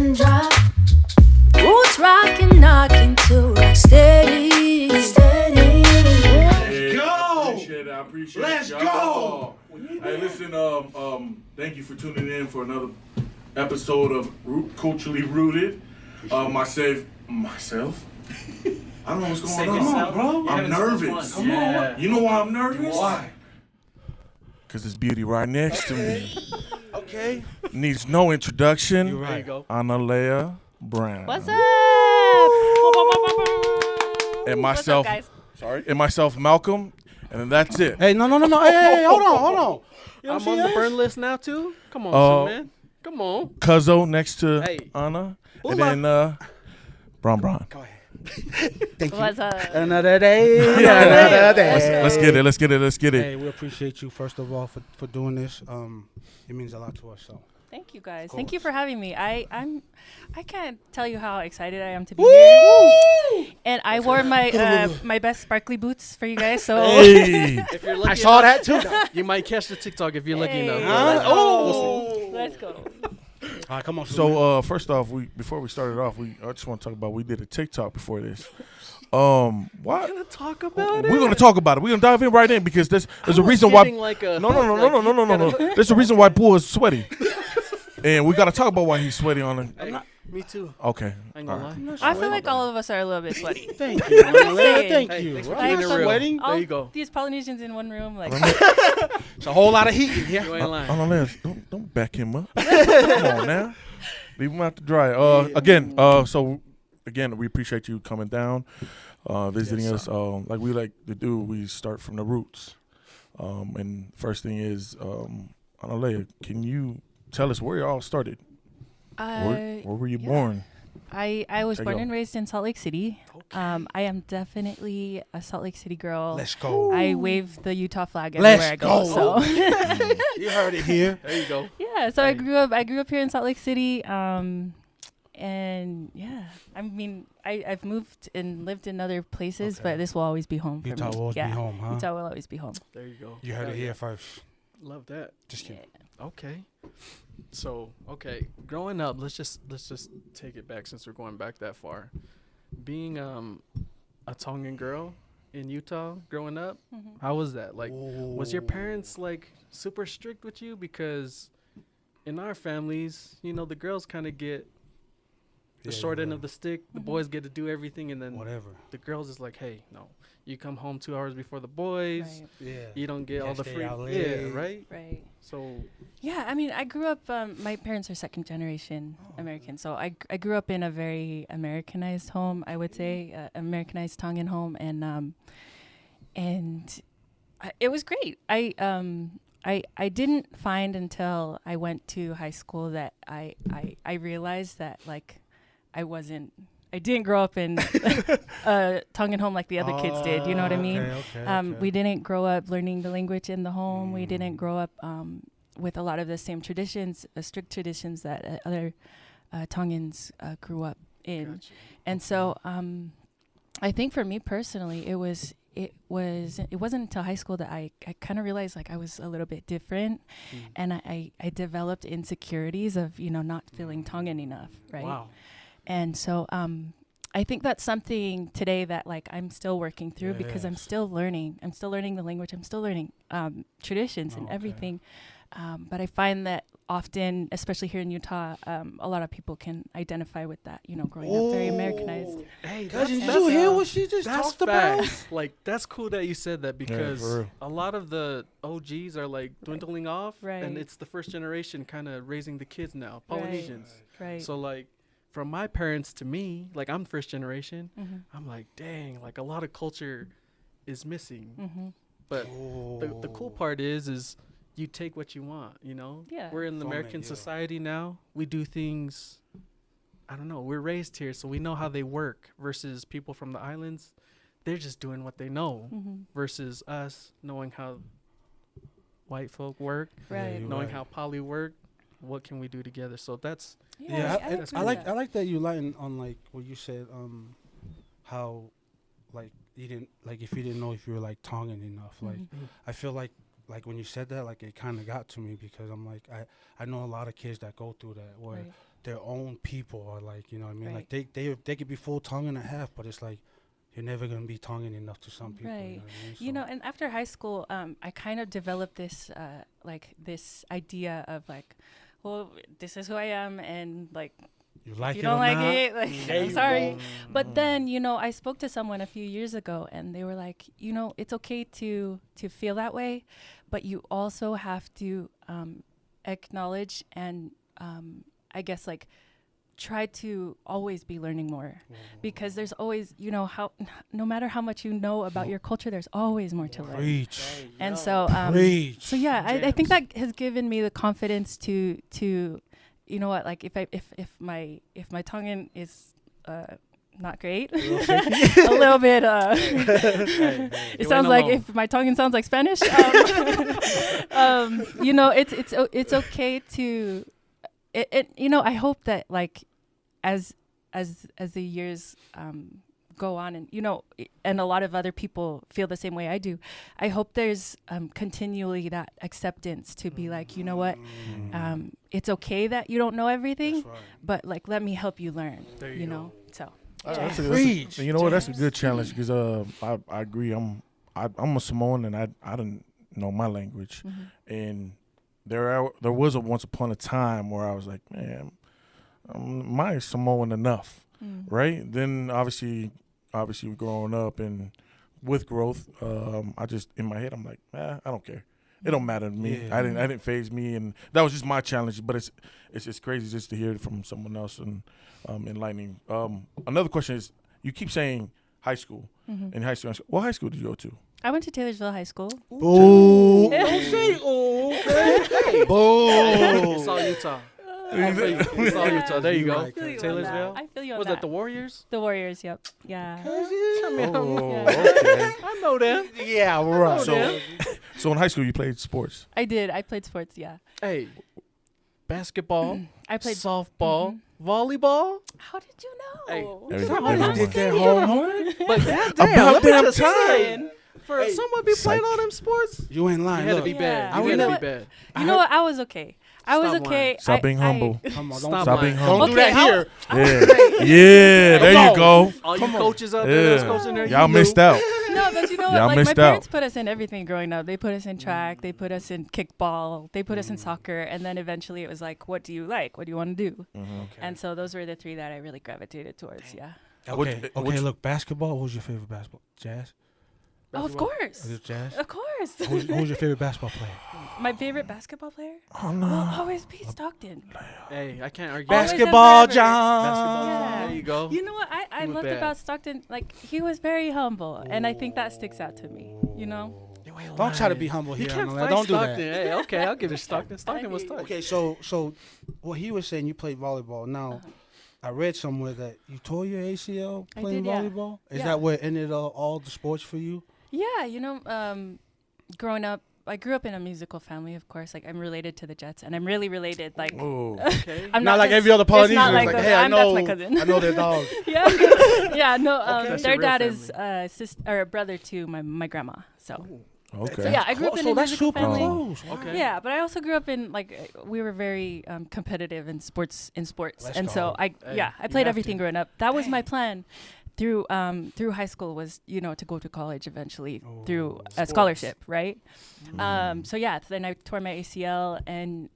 one drop. Roots rockin', knockin' to rock steady. Steady. Let's go. I appreciate it. Let's y'all. go. Hey, listen. Thank you for tuning in for another episode of Culturally Rooted. Myself. I don't know what's going on, bro. I'm nervous. Come on. You know why I'm nervous? Why? Because there's beauty right next to me. Okay. Needs no introduction. You're right. There you go. Analea Brown. What's up? And What's myself. up, guys? Sorry. And myself, Malcolm. And then that's it. Hey, no. Hey, hold on. You don't I'm see on the us? burn list now too. Come on, man. Come on. Cuzzo next to Hey. Anna. Hola. And then Bron. Go ahead. Thank you. What's up? Another day. Another day. Let's get it. Hey, we appreciate you first of all for doing this. It means a lot to us. So. Thank you, guys. Of Thank you course. for having me. I can't tell you how excited I am to be here. And I wore my my best sparkly boots for you guys. So Hey. If you're lucky I saw that too. you might catch the TikTok if you're lucky Hey. enough. Huh? Oh. let's go. All right, come on. So first off, before we started off, I just want to talk about we did a TikTok before this. What? We're gonna talk about it. We're gonna talk about it. We're gonna dive in right in because there's a reason why. Like a No. There's a reason why Bull is sweaty, and we gotta talk about why he's sweaty on it. Hey, me too. Okay. I ain't gonna All right. lie. I feel like all of us are a little bit sweaty. Thank you. saying. Thank Hey, you. thanks for Right? keeping it real. Sweating. All There you go. these Polynesians in one room, like It's a whole lot of heat in here. You ain't lying. Analea, don't back him up. Come on now, leave him out to dry. Again, we appreciate you coming down, visiting us. Like we like to do, we start from the roots. And first thing is, Analea, can you tell us where you all started? Where were you born? I was There you born go. and raised in Salt Lake City. I am definitely a Salt Lake City girl. Let's go. I wave the Utah flag Let's everywhere I go. go. So You heard it here. There you go. yeah, so I grew up here in Salt Lake City. And yeah, I mean, I've moved and lived in other places, Okay. but this will always be home for Utah me. will always be Yeah, home, huh? Utah will always be home. There you go. You heard Hell it yeah. here first. Love that. Just kidding. Okay. So, growing up, let's just take it back since we're going back that far. Being a Tongan girl in Utah growing up, how was that? Like, was your parents like super strict with you? Because in our families, the girls kind of get the short end of the stick. The boys get to do everything, and then Whatever. the girls is like, hey, no, you come home 2 hours before the boys. Right. Yeah. You don't get all Can't the stay free. out Yeah, late. right. Right. So Yeah, I mean, I grew up. My parents are second generation American, so I grew up in a very Americanized home. I would say Americanized Tongan home, and it was great. I didn't find until I went to high school that I realized that like I didn't grow up in a Tongan home like the other kids did. You know what I mean? Okay. We didn't grow up learning the language in the home. We didn't grow up with a lot of the same traditions, strict traditions that other Tongans grew up in. Gotcha. And so I think for me personally, it wasn't until high school that I kind of realized like I was a little bit different, and I developed insecurities of not feeling Tongan enough, right? wow. And so I think that's something today that like I'm still working through because I'm Yes. still learning. I'm still learning the language. I'm still learning traditions and Okay. everything. But I find that often, especially here in Utah, a lot of people can identify with that, growing up very Americanized. Hey, Cousin, that's- did you hear uh, what she just That's talked about? facts. Like, that's cool that you said that because for real. a lot of the OGs are like dwindling off, Right. and it's the first generation kind of raising the kids now, Polynesians. Right. So like, from my parents to me, like I'm first generation, Mhm. I'm like, dang, like a lot of culture is missing. Mhm. But the cool part is you take what you want, Yeah. We're in the From it, American yeah. society now. We do things, I don't know, we're raised here, so we know how they work versus people from the islands. They're just doing what they know Mhm. versus us knowing how white folk work, Right. you're knowing right. how poly work. What can we do together? So that's Yeah, I agree I with like that. I like that you lighten on like what you said, how like you didn't like if you didn't know if you were like Tongan enough. Like Mhm. I feel like like when you said that, like it kind of got to me because I'm like, I know a lot of kids that go through that where Right. their own people are like, you know what I mean? Right. Like they could be full tongue and a half, but it's like you're never gonna be tonguing enough to some people. Right. You know what I mean? You know, and after high school, I kind of developed this like this idea of like, well, this is who I am, and like you like if it you don't or like not, it, like there I'm you sorry. go. But then, you know, I spoke to someone a few years ago, and they were like, you know, it's okay to feel that way, but you also have to acknowledge and I guess like try to always be learning more, because there's always, you know, how no matter how much you know about your culture, there's always more to learn. Preach. And so Preach. so yeah, I think that has given me the confidence to you know what, like if my tongue is not great, a little bit it sounds like if my tongue sounds like Spanish, you know, it's okay to it you know, I hope that like as the years go on, and you know, and a lot of other people feel the same way I do, I hope there's continually that acceptance to be like, you know what, it's okay that you don't know everything, That's right. but like let me help you learn, There you you know. So Preach. you know what? That's a good challenge because I agree. I'm a Samoan and I didn't know my language, and there was once upon a time where I was like, man, my Samoan enough, right? Then obviously growing up and with growth, I just in my head I'm like, I don't care. It don't matter to me. Yeah. I didn't phase me, and that was just my challenge. But it's just crazy just to hear it from someone else and enlightening. Another question is, you keep saying high school and high school. What high school did you go to? I went to Taylorsville High School. Boo. It's all Utah. It's all Utah. There you go. I feel you on Taylorsville. I feel you on Was that the Warriors? The Warriors, yep. Yeah. Oh, Yeah. okay. I know them. Yeah, right. So in high school you played sports. I did. I played sports, yeah. Hey, basketball, I played softball, volleyball. How did you Hey, know? Everything did their homework. But goddamn, let me damn just time. say, for someone be playing Psych. all them sports, You ain't you lying. had to Look, be bad. Yeah. You You had know to what? be bad. You know what? I was okay. I was Stop okay. lying. Stop being humble. come on, Stop Stop being lying. humble. Don't do Okay, that here. Yeah, there you go. All you coaches out there that's Yeah. coaching there, Y'all you missed knew. out. No, but you know Y'all what? Like my missed parents out. put us in everything growing up. They put us in track. They put us in kickball. They put us in soccer. And then eventually it was like, what do you like? What do you want to do? And so those were the three that I really gravitated towards. Yeah. Okay, look, basketball. Who's your favorite basketball? Jazz? Oh, of Is course. it Jazz? Of course. Who's your favorite basketball player? My favorite basketball player? Oh no. Will always be Stockton. Hey, I can't argue. Always and Basketball, forever. John. Basketball. Yeah. There you go. You know what I He was loved bad. about Stockton? Like, he was very humble. And I think that sticks out to me, you know? Don't try to be humble You here. can't Analea. fight Don't do Stockton. that. Hey, okay, I'll give it Stockton. Stockton was tough. Okay, so what he was saying, you played volleyball. Now, I read somewhere that you tore your ACL I playing did, yeah. volleyball. Is Yeah. that what ended all the sports for you? Yeah, you know, growing up, I grew up in a musical family, of course. Like, I'm related to the Jets, and I'm really related. Like, Oh. Okay. I'm Not like just- every other it's Polynesian. not like Like, those- hey, I that's know, my cousin. I know their dog. yeah, yeah. No, That's their your real dad is sister or brother to my grandma. So, Okay. so yeah, I grew up in So a that's musical super family. close. Wow. Okay. Yeah, but I also grew up in like we were very competitive in sports, Let's and so go. I Hey, I you played have everything to. growing up. That was my plan through high school was to go to college eventually through a scholarship, right? So yeah, then I tore my ACL and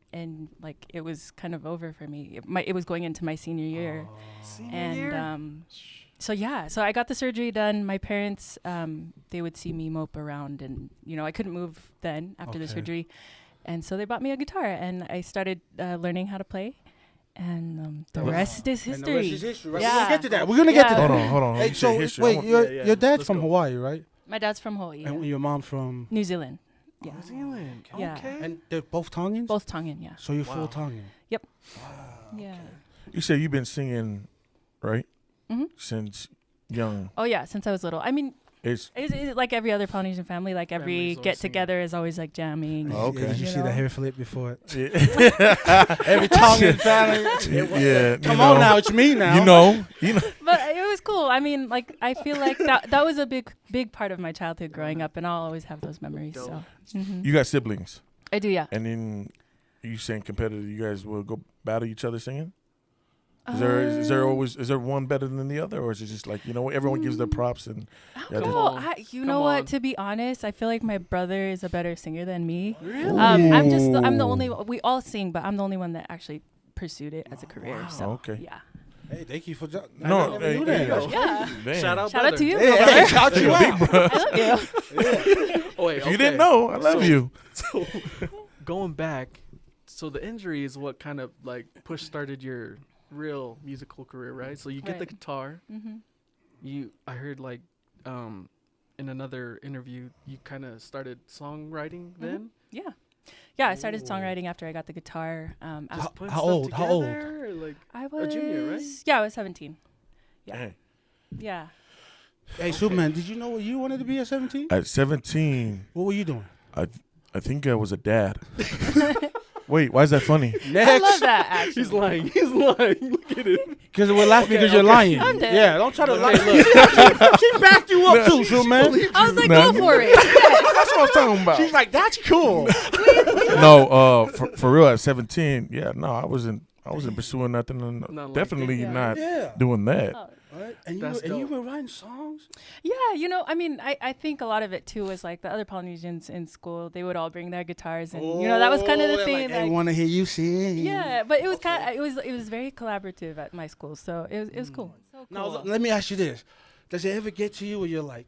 like it was kind of over for me. It was going into my senior year, and so yeah, so I got the surgery done. My parents, they would see me mope around, and I couldn't move then after the Okay. surgery, and so they bought me a guitar, and I started learning how to play, and the Wow. rest is And history. the rest is history. Right? Yeah. We're gonna get to that. We're gonna get to Yeah. that. Hold on. Hey, You so said history. wait, I want- your dad's Let's from go. Hawaii, right? My dad's from Hawaii, yeah. And your mom's from. New Zealand. Yeah, New Zealand. Yeah. Okay. And they're both Tongans. both Tongan. Yeah, So you're Wow. full Tongan. yeah. You said you've been singing, right? Mhm. Since young. Oh yeah, since I was little. I mean, It's it's like every other Polynesian family. Like every Family's always get together is always like jamming. Oh, okay. Yeah, did you You see the know? hair flip before? yeah. Every Tongan family. Yeah. Come on now, it's me now. You know. But it was cool. I mean, like I feel like that was a big part of my childhood growing up, and I'll always have those memories. So You got siblings, I do, yeah. and then you saying competitive. You guys will go battle each other singing. Is there one better than the other, or is it just like everyone gives their props and? You know what? To be honest, I feel like my brother is a better singer than me. Really? I'm the only. We all sing, but I'm the only one that actually pursued it as a career. Wow. So Okay. yeah. Hey, thank you for No, hey, Yeah. Shout out to you. Hey, shout you out. I love you. Oh, wait, If you didn't know, I love you. So going back, so the injury is what kind of like started your real musical career, right? So you get the guitar. I heard like in another interview you kind of started songwriting then. Yeah, I started songwriting after I got the guitar. How old? Or like I was a junior, right? Yeah, I was 17. Yeah. Hey. Yeah. Hey, Superman, did you know what you wanted to be at 17? At 17, What were you doing? I think I was a dad. Wait, why is that funny? I love that, actually. He's lying. Look at him. Because we're laughing because you're lying. I'm dead. Yeah, don't try to lie. She backed you up too, Superman. I was like, No. go for it. That's what I'm talking about. She's like, that's cool. No, for real, at 17, I wasn't pursuing nothing. Nothing like Definitely that. not Yeah. doing that. Oh. Right? And That's you dope. were writing songs? Yeah, I mean, I think a lot of it too was like the other Polynesians in school, they would all bring their guitars, and that was kind of the they're thing. Like, I want to hear you sing. Yeah, but it was kind of it was very collaborative at my school, so it was cool. So cool. Now, let me ask you this. Does it ever get to you where you're like,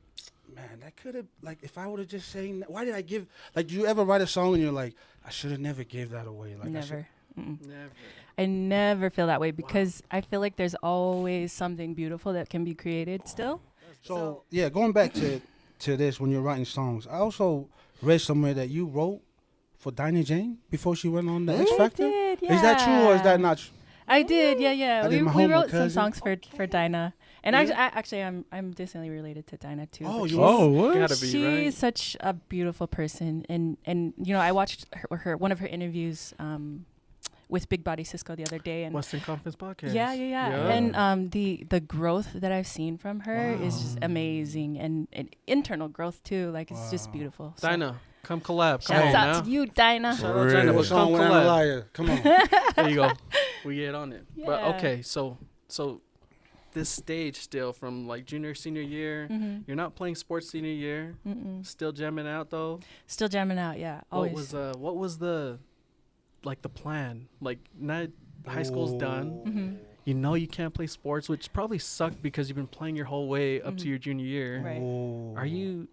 man, that could have, like, if I would have just sang that, why did I give, like, do you ever write a song and you're like, I should have never gave that away? Like, Never. Never. I never feel that way because I feel like there's always something beautiful that can be created still. So, yeah, going back to this, when you're writing songs, I also read somewhere that you wrote for Dinah Jane before she went on the X Factor. Did, yeah. Is that true or is that not true? I did, yeah. I did my We homework, wrote some cousin. songs for Dinah, and Yeah. I'm distantly related to Dinah too. Oh, but you she's- are? what? Gotta be, She's right? such a beautiful person, and I watched her one of her interviews with Big Body Cisco the other day, and Western Conference Podcast. yeah, and the growth that I've seen from her is just amazing, and internal growth too. Like it's just beautiful. So Dinah, come collab. Come shouts on out now. to you, Dinah. Shout out Dinah, Real. but Song come with collab. Analea. Come on. There you go. We get on it. But Yeah. okay, so this stage still from like junior, senior year. Mhm. You're not playing sports senior year. Mm-mm. Still jamming out though. Still jamming out, yeah. Always. What was the plan? Like now high school's done. Mm-hmm. You know you can't play sports, which probably sucked because you've been playing your whole way up to your junior year. Right. Oh. Are you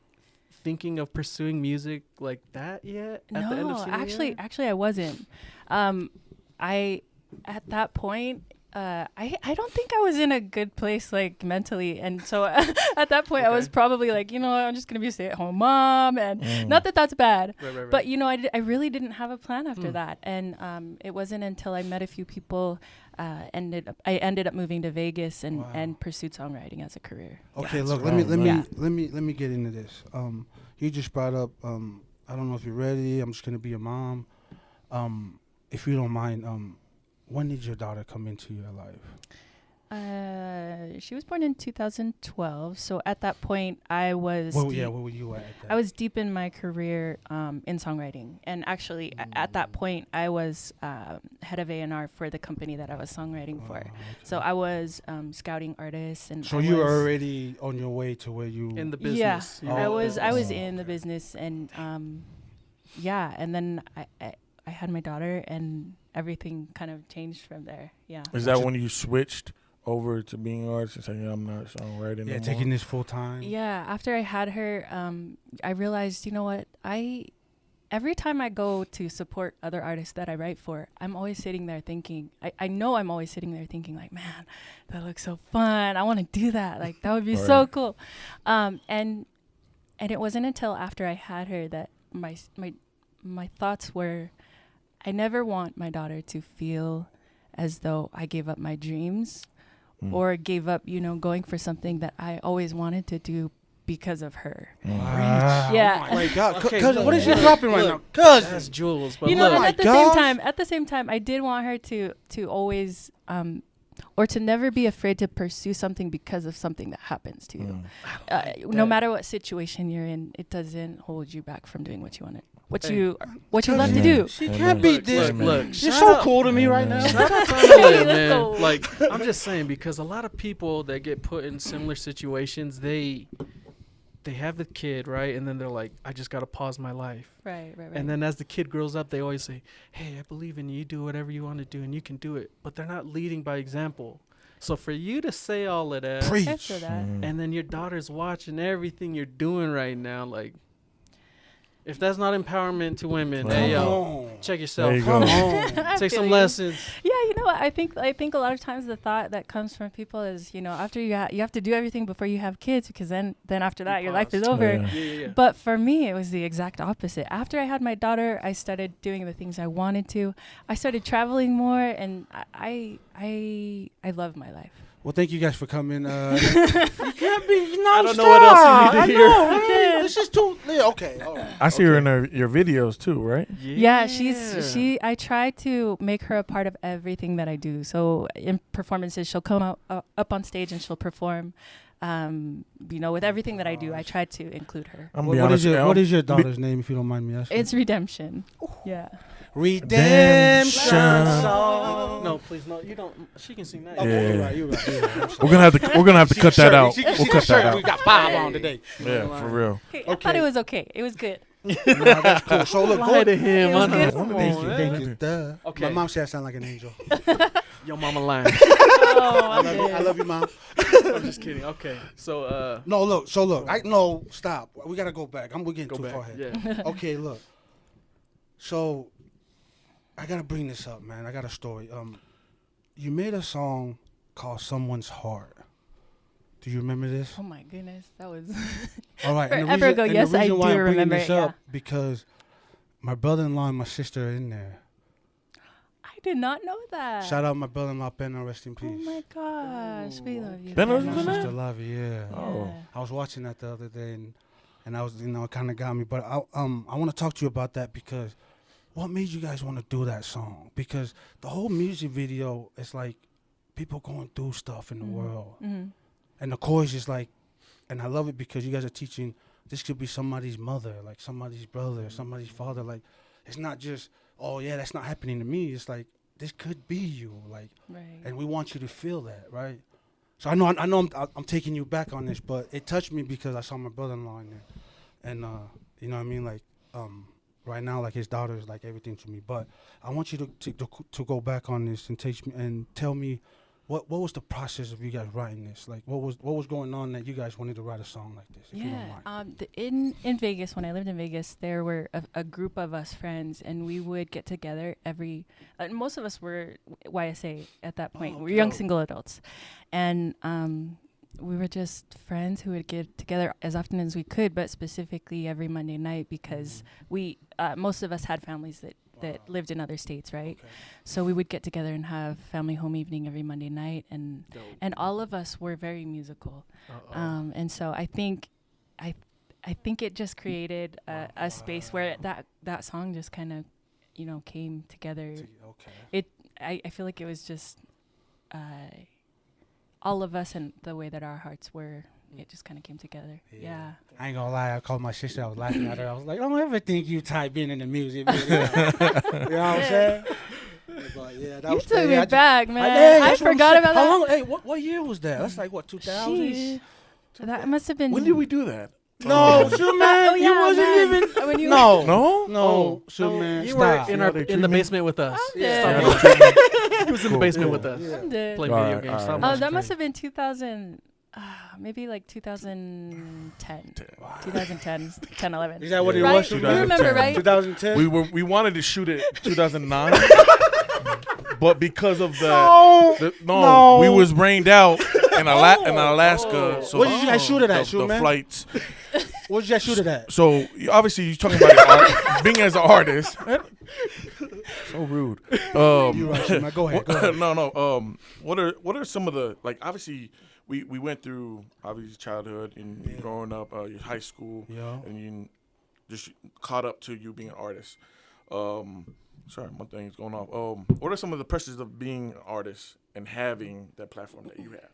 thinking of pursuing music like that yet? At the end of No, senior year? actually, I wasn't. I at that point, I don't think I was in a good place like mentally, and so at that point, I was Okay. probably like, I'm just gonna be a stay-at-home mom, and not that that's bad, Right. but I really didn't have a plan after that, and it wasn't until I met a few people, I ended up moving to Vegas and pursued songwriting as a career. Okay, That's look, right, let right. me get into this. You just brought up, I don't know if you're ready. I'm just gonna be a mom. If you don't mind, when did your daughter come into your life? She was born in 2012, so at that point, I was. Where were you at? That? I was deep in my career in songwriting, and actually at that point I was head of A&R for the company that I was songwriting for. okay. So I was scouting artists, and So I you were was- already on your way to where you. In the Yeah, business. You Oh, were in the I was business. in the business, and and then I had my daughter, and everything kind of changed from there. Yeah. Is that when you switched over to being an artist and saying, I'm not songwriting Yeah, no taking more? this full time. Yeah, after I had her, I realized, you know what, every time I go to support other artists that I write for, I'm always sitting there thinking, I know I'm always sitting there thinking like, man, that looks so fun. I want to do that. Like, that would be so Right. cool. And it wasn't until after I had her that my thoughts were, I never want my daughter to feel as though I gave up my dreams or gave up, going for something that I always wanted to do because of her. Wow. Yeah. Oh my God. Okay, Cousin, look, what is she look, dropping right now? look. Cousin. That's jewels. But And look, my at the gosh. same time, I did want her to always or to never be afraid to pursue something because of something that happens to you. No matter what situation you're in, it doesn't hold you back from doing what you want to, what you love to do. She can't beat this. Look, You're so cool to me right now. Shout out to Analea, Let's go. man. Like, I'm just saying, because a lot of people that get put in similar situations, they have the kid, right? And then they're like, I just got to pause my life. Right. And then as the kid grows up, they always say, hey, I believe in you. You do whatever you want to do and you can do it. But they're not leading by example. So for you to say all of that, After that, and then your daughter's watching everything you're doing right now, like, if that's not empowerment to women, hey, yo, check yourself. There you go. Come on. Take some lessons. yeah, you know what? I think a lot of times the thought that comes from people is, you know, after you have to do everything before you have kids, because then after that your life is over. Yeah. But for me, it was the exact opposite. After I had my daughter, I started doing the things I wanted to. I started traveling more, and I love my life. Well, thank you guys for coming. You can't be non-stop. I don't know what else you need to hear. I know. This is too. Yeah, okay. All right. I see her in your videos too, right? Yeah, I try to make her a part of everything that I do. So in performances, she'll come up on stage and she'll perform. You know, with everything that I do, I try to include her. I'm What is your daughter's name, if you don't mind me asking? It's Redemption. Yeah. Redemption. No, please, no. You don't. She can sing that. Okay, Yeah. you're right. I'm sorry. We're gonna have to cut that out. We'll We'll cut that out. We got 5 on today. Yeah, for real. Okay, I thought it was okay. It was good. No, that's cool. So look, Lie to him. It was I know. good. Come Thank on, you, man. thank you. Duh. Okay. My mom said I sound like an angel. Your mama lying. I love you, mom. I'm just kidding. Okay. So, No, look. So look. No, stop. We gotta go back. We're getting go too back. far ahead. Yeah. Okay, look. So, I gotta bring this up, man. I got a story. You made a song called "Someone's Heart." Do you remember this? Oh my goodness, that was All right. forever ago. Yes, I do why I'm bringing remember this it. Yeah. up because my brother-in-law and my sister are in there. I did not know that. Shout out my brother-in-law, Ben, rest in peace. Oh my gosh, we love you. Ben was My in there? sister love you, yeah. Oh. I was watching that the other day, and I was, it kind of got me. But I want to talk to you about that because what made you guys want to do that song? Because the whole music video is like people going through stuff in the world, and the chorus is like, and I love it because you guys are teaching. This could be somebody's mother, like somebody's brother, somebody's father. Like, it's not just, oh yeah, that's not happening to me. It's like this could be you, like, Right. and we want you to feel that, right? So I know I'm taking you back on this, but it touched me because I saw my brother-in-law in there, and you know what I mean, like right now, like his daughter is like everything to me. But I want you to go back on this and teach me and tell me what was the process of you guys writing this? Like what was going on that you guys wanted to write a song like this? If you don't mind. In Vegas, when I lived in Vegas, there were a group of us friends, and we would get together every. Most of us were YSA at that point. We were young single adults, and we were just friends who would get together as often as we could, but specifically every Monday night because we most of us had families that lived in other states, right? Okay. So we would get together and have family home evening every Monday night, and all of us were very musical, and so I think it just created a space where that song just kind of, came together. Okay. I feel like it was just all of us and the way that our hearts were. It just kind of came together. Yeah. I ain't gonna lie. I called my sister. I was laughing at her. I was like, I don't ever think you type in the music video. You know what I'm saying? But yeah, that You was took yeah, me back, man. I forgot about How that. long? Hey, what year was that? That's like what 2000. Sheesh. That must have been. When did we do that? No, shoot, man. Oh, you yeah, wasn't man. even. When you No? Shoot, man. You Stop. were in the basement with us. I'm dead. He was in the basement with us. I'm dead. Playing video games. Stop Oh, watching that TV. must have been 2000. Maybe like 2010. 2010, 10, 11. Is that what it Right? was? You 2010. remember, right? 2010. We wanted to shoot it 2009, but because of No. we was rained out in Alaska. So Where did you guys shoot it at, the man? flights. What did you guys shoot it at? So obviously you're talking about being as an artist. So rude. You right, shoot, man. Go ahead. Go ahead. No. What are some of the, like, obviously we went through obviously childhood and growing up, your high school, Yeah. and you just caught up to you being an artist. Sorry, my thing's going off. What are some of the pressures of being an artist and having that platform that you have?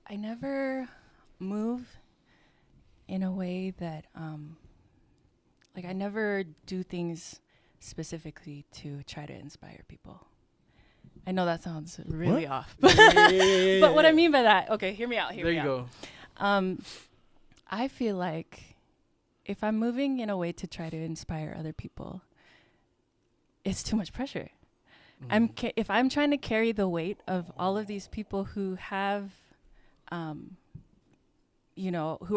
I never move in a way that, like I never do things specifically to try to inspire people. I know that sounds really off, but what I mean by that, okay, hear me out. There you go. I feel like if I'm moving in a way to try to inspire other people, it's too much pressure. If I'm trying to carry the weight of all of these people who have, who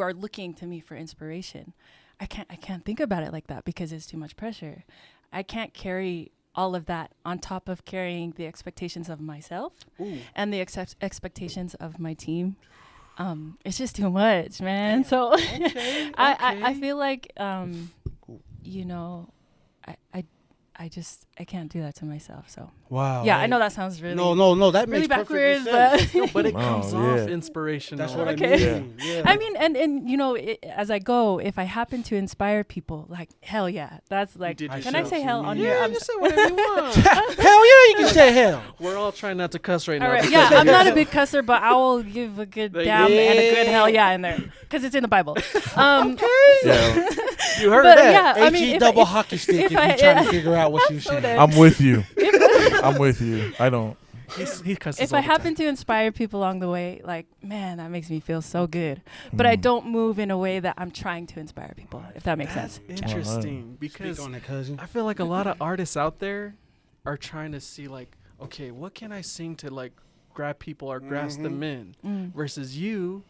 are looking to me for inspiration, I can't think about it like that because it's too much pressure. I can't carry all of that on top of carrying the expectations of myself and the expectations of my team. It's just too much, man. So I feel like, I can't do that to myself. So wow. Yeah, I know that sounds really no. That really makes backwards, perfect sense. No, but it comes off inspirational. That's what Okay. I mean. Yeah. I mean, and as I go, if I happen to inspire people, like hell yeah, that's like. You did Can I yourself. say hell on Yeah, here? you say whatever you want. Hell yeah, you can say hell. We're all trying not to cuss right All now. right, because- yeah, I'm not a big cusser, but I will give a good damn and a good hell yeah in there because it's in the Bible. Yeah, You heard But that? yeah, I mean, H-E if double I- hockey stick if if you're I- trying to figure out what you saying. dead. I'm with you. I'm with you. I don't. He cusses If all I the happen time. to inspire people along the way, like, man, that makes me feel so good. But I don't move in a way that I'm trying to inspire people, if that makes sense. Interesting Speak because on it, cousin. I feel like a lot of artists out there are trying to see like, okay, what can I sing to like grab people or grasp them in? Versus you,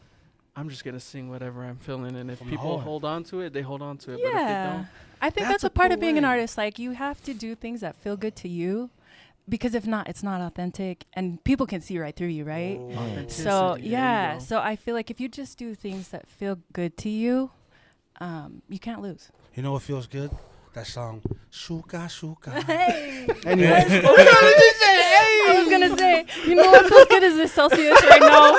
I'm just gonna sing whatever I'm feeling, and if From the people heart. hold on to it, they hold on to it. But if they Yeah. don't, I think That's that's a a part cool of being an way. artist. Like, you have to do things that feel good to you, because if not, it's not authentic, and people can see right through you, right? authenticity, So there you yeah, go. so I feel like if you just do things that feel good to you, you can't lose. You know what feels good? That song, Shuka Shuka. Hey, Anyway, I was gonna say, you know what feels good is this Celsius right now.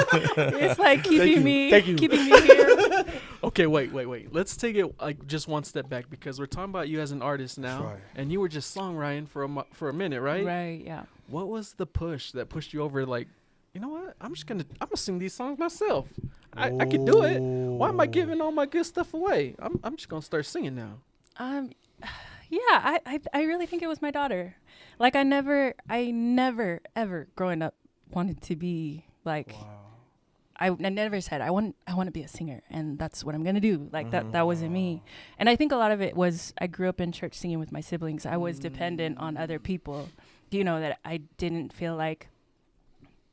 It's like keeping me here. Okay, wait. Let's take it like just one step back because we're talking about you as an artist now, right. and you were just songwriting for a minute, right? Right. Yeah. What was the push that pushed you over? Like, you know what? I'm gonna sing these songs myself. I could do it. Why am I giving all my good stuff away? I'm just gonna start singing now. Yeah, I really think it was my daughter. Like, I never ever growing up wanted to be like. I never said I want to be a singer and that's what I'm gonna do. Like that wasn't me. And I think a lot of it was I grew up in church singing with my siblings. I was dependent on other people, that I didn't feel like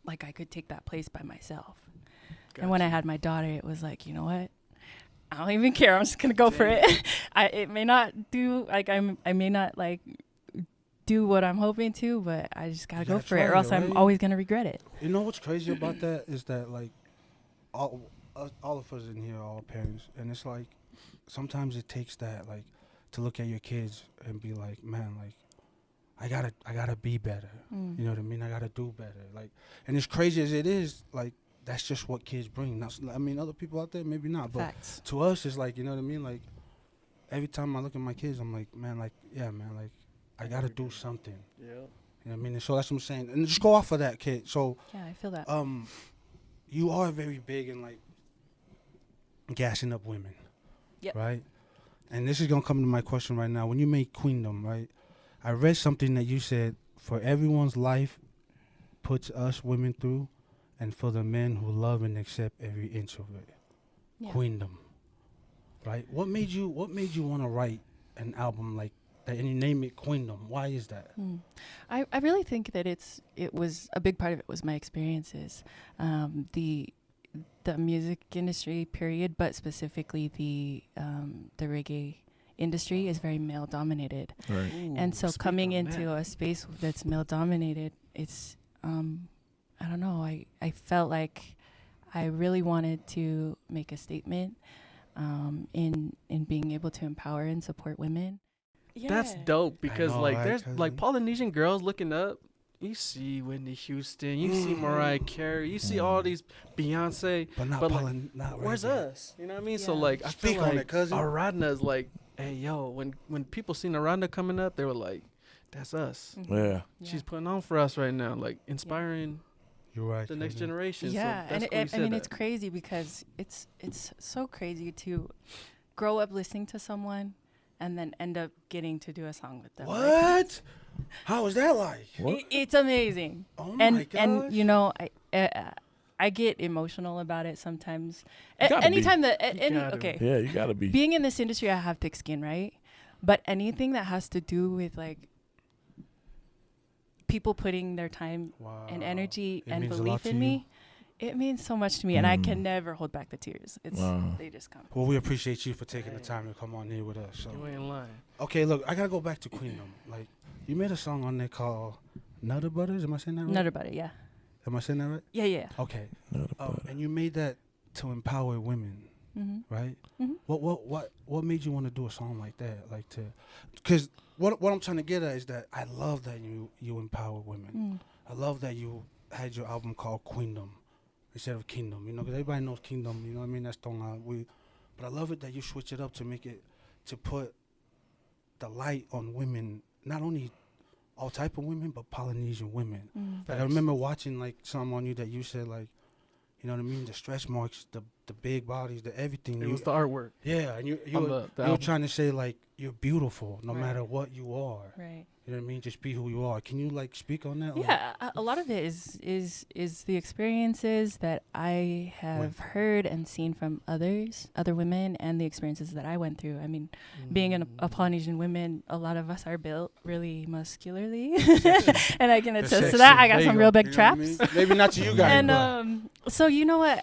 I could take that place by myself. And when I had my daughter, it was like, you know what? I don't even care. I'm just gonna go for it. It may not do I may not do what I'm hoping to, but I just gotta go for it, or else I'm always gonna regret it. You know what's crazy about that is that all of us in here are all parents, and it's like sometimes it takes that to look at your kids and be like, man, I gotta be better. You know what I mean? I gotta do better. And as crazy as it is, that's just what kids bring. Other people out there maybe not, but Facts. to us it's you know what I mean? Every time I look at my kids, I'm like, man, yeah, man, I gotta do something. Yeah. You know what I mean? And so that's what I'm saying. And just go off of that, kid. So Yeah, I feel that. you are very big in gassing up women. Yep. Right? And this is gonna come to my question right now. When you made Queendom, right? I read something that you said, for everyone's life puts us women through, and for the men who love and accept every inch of it. Yeah. Queendom. Right? What made you want to write an album like that and you name it Queendom? Why is that? I really think that it was a big part of it was my experiences, the music industry period, but specifically the reggae industry is very male dominated, Right. and so coming into a space that's male dominated, it's I don't know. I felt like I really wanted to make a statement in being able to empower and support women. Yeah. That's dope because know, there's cousin? Polynesian girls looking up. You see Whitney Houston, you see Mariah Carey, you see all these Beyonce, But not not where's reggae. us? You know what I mean? So Yeah. I Speak feel on like it, cousin. Aradna's hey yo, when people seen Aradna coming up, they were like, that's us. Yeah. She's putting on for us right now, like inspiring You're right. the next Kevin. generation. Yeah, so and that's cool you I mean said it's that. crazy because it's so crazy to grow up listening to someone and then end up getting to do a song with them. Like, What? How was that like? What? it's amazing. Oh my And gosh. you know, I get emotional about it sometimes. gotta Anytime that gotta okay, Yeah, you gotta be. being in this industry, I have thick skin, right? But anything that has to do with like people putting their time and energy It and means a lot belief to in you? me, it means so much to me, and I can never hold back the tears. It's they just come. Well, we appreciate you for taking the time to come on here with us. So. You ain't lying. Okay, look, I gotta go back to Queendom. Like, you made a song on there called Nutter Butters. Am I saying that right? Nutter butter, yeah, Am I saying that right? yeah. Okay. Nutter butter. And you made that to empower women, Mm-hmm. right? Mm-hmm. What made you want to do a song like that? Like to, because what I'm trying to get at is that I love that you empower women. I love that you had your album called Queendom instead of Kingdom. You know, because everybody knows Kingdom. You know what I mean? That's but I love it that you switch it up to make it to put the light on women, not only all type of women, but Polynesian women. Like I remember watching like something on you that you said like, you know what I mean, the stretch marks, the big bodies, the everything. It was the artwork. Yeah, and you on were, the you were album. trying to say like you're beautiful no Right. matter what you are. Right. You know what I mean? Just be who you are. Can you like speak on that? Yeah, a lot of it is the experiences that I have heard and seen from other women, and the experiences that I went through. I mean, being a Polynesian woman, a lot of us are built really muscularly, and I can attest to that. I got There you some go. real big You know what I traps. mean? Maybe not to you guys, And but so you know what,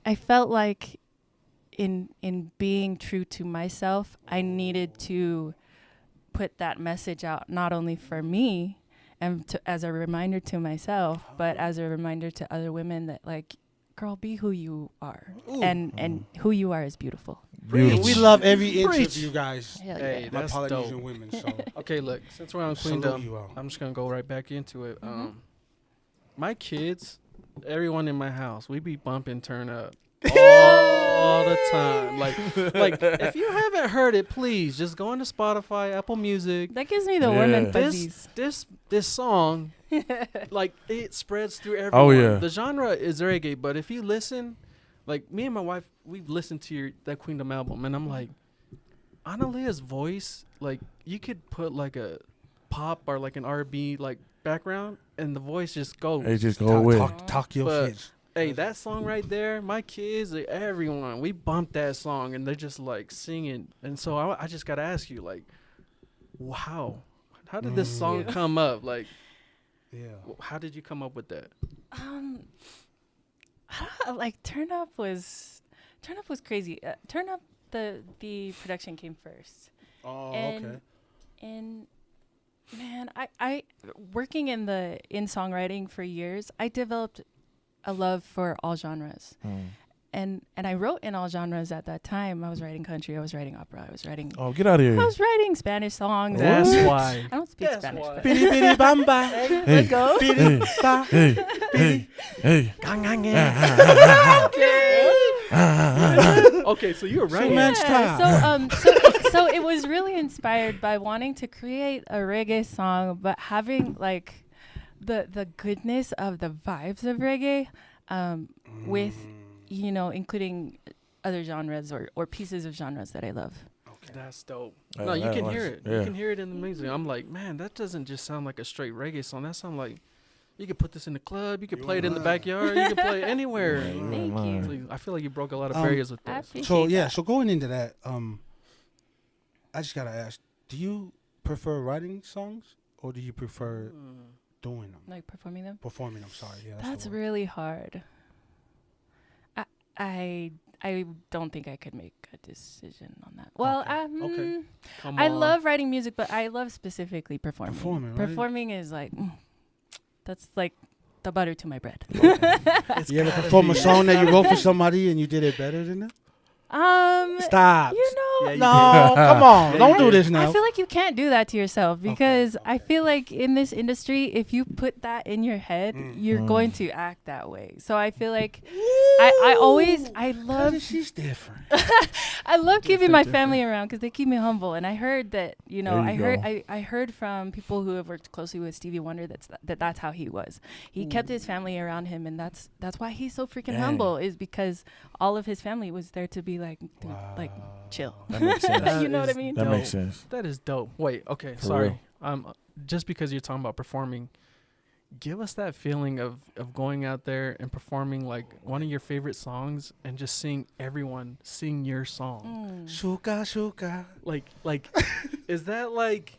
I felt like in being true to myself, I needed to put that message out, not only for me and as a reminder to myself, but as a reminder to other women that like, girl, be who you are. And who you are is beautiful. Beautiful. we love every inch Preach. of you guys. Hell Hey, yeah. My that's Polynesian dope. women. So Okay, look, since we're on salute Queendom, you all. I'm just gonna go right back into it. My kids, everyone in my house, we be bumping Turn Up all the time. Like if you haven't heard it, please just go into Spotify, Apple Music. That gives me the warm Yeah. and fuzzies. This song, like it spreads through everyone. Oh, yeah. The genre is reggae, but if you listen, like me and my wife, we've listened to that Queendom album, and I'm like, Analea's voice, like you could put like a pop or like an R&B like background, and the voice just goes. Hey, just go with. Talk your But- shit. Hey, that song right there, my kids, everyone, we bumped that song, and they're just like singing. And so I just gotta ask you, like, wow, how did this song come up? Like, Yeah. how did you come up with that? Like Turn Up was crazy. Turn Up, the production came first. Oh, And- okay. And man, I working in songwriting for years, I developed a love for all genres. And I wrote in all genres at that time. I was writing country, I was writing opera, I was writing Oh, get out of I here. was writing Spanish songs. That's why. I don't speak That's Spanish. why. But Bidi bidi bamba. Hey, let's go. hey, hey, hey. Okay, so you were right. man, Yeah, so it was really inspired by wanting to create a reggae song, but having like the goodness of the vibes of reggae, with including other genres or pieces of genres that I love. That's dope. Yeah, No, you that can was- hear it. yeah. You can hear it in the music. I'm like, man, that doesn't just sound like a straight reggae song. That sounds like you could put this in the club. You could play it in the backyard. You could play it anywhere. Thank you. So I feel like you broke a lot of barriers with I this. appreciate So yeah, that. so going into that, I just gotta ask: do you prefer writing songs or do you prefer doing them, Like performing them. performing them? Sorry, yeah, That's the word. really hard. I don't think I could make a decision on that. Well, Okay. Come I on. love writing music, but I love specifically performing. Performing, right? Performing is like that's like the butter to my bread. It's You ever gotta perform a be. song that you wrote for somebody and you did it better than them? Stop. You know, Yeah, you No, come on, Yeah, don't you do did. this now. I feel like you can't do that to yourself because I feel like in this industry, if you put that in your head, you're going to act that way. So I feel like I love She's different. I love keeping my Different. family around because they keep me humble. And I heard that, you know, There you go. I heard from people who have worked closely with Stevie Wonder that's how he was. He kept his family around him, and that's why he's so freaking Dang. humble, is because all of his family was there to be like, dude, like chill. That makes sense. You know what I is mean? That dope. makes sense. That is dope. Wait, okay, For sorry. Just because you're talking about performing, give us that feeling of going out there and performing like one of your favorite songs and just seeing everyone sing your song. Shuka, shuka. Like, is that like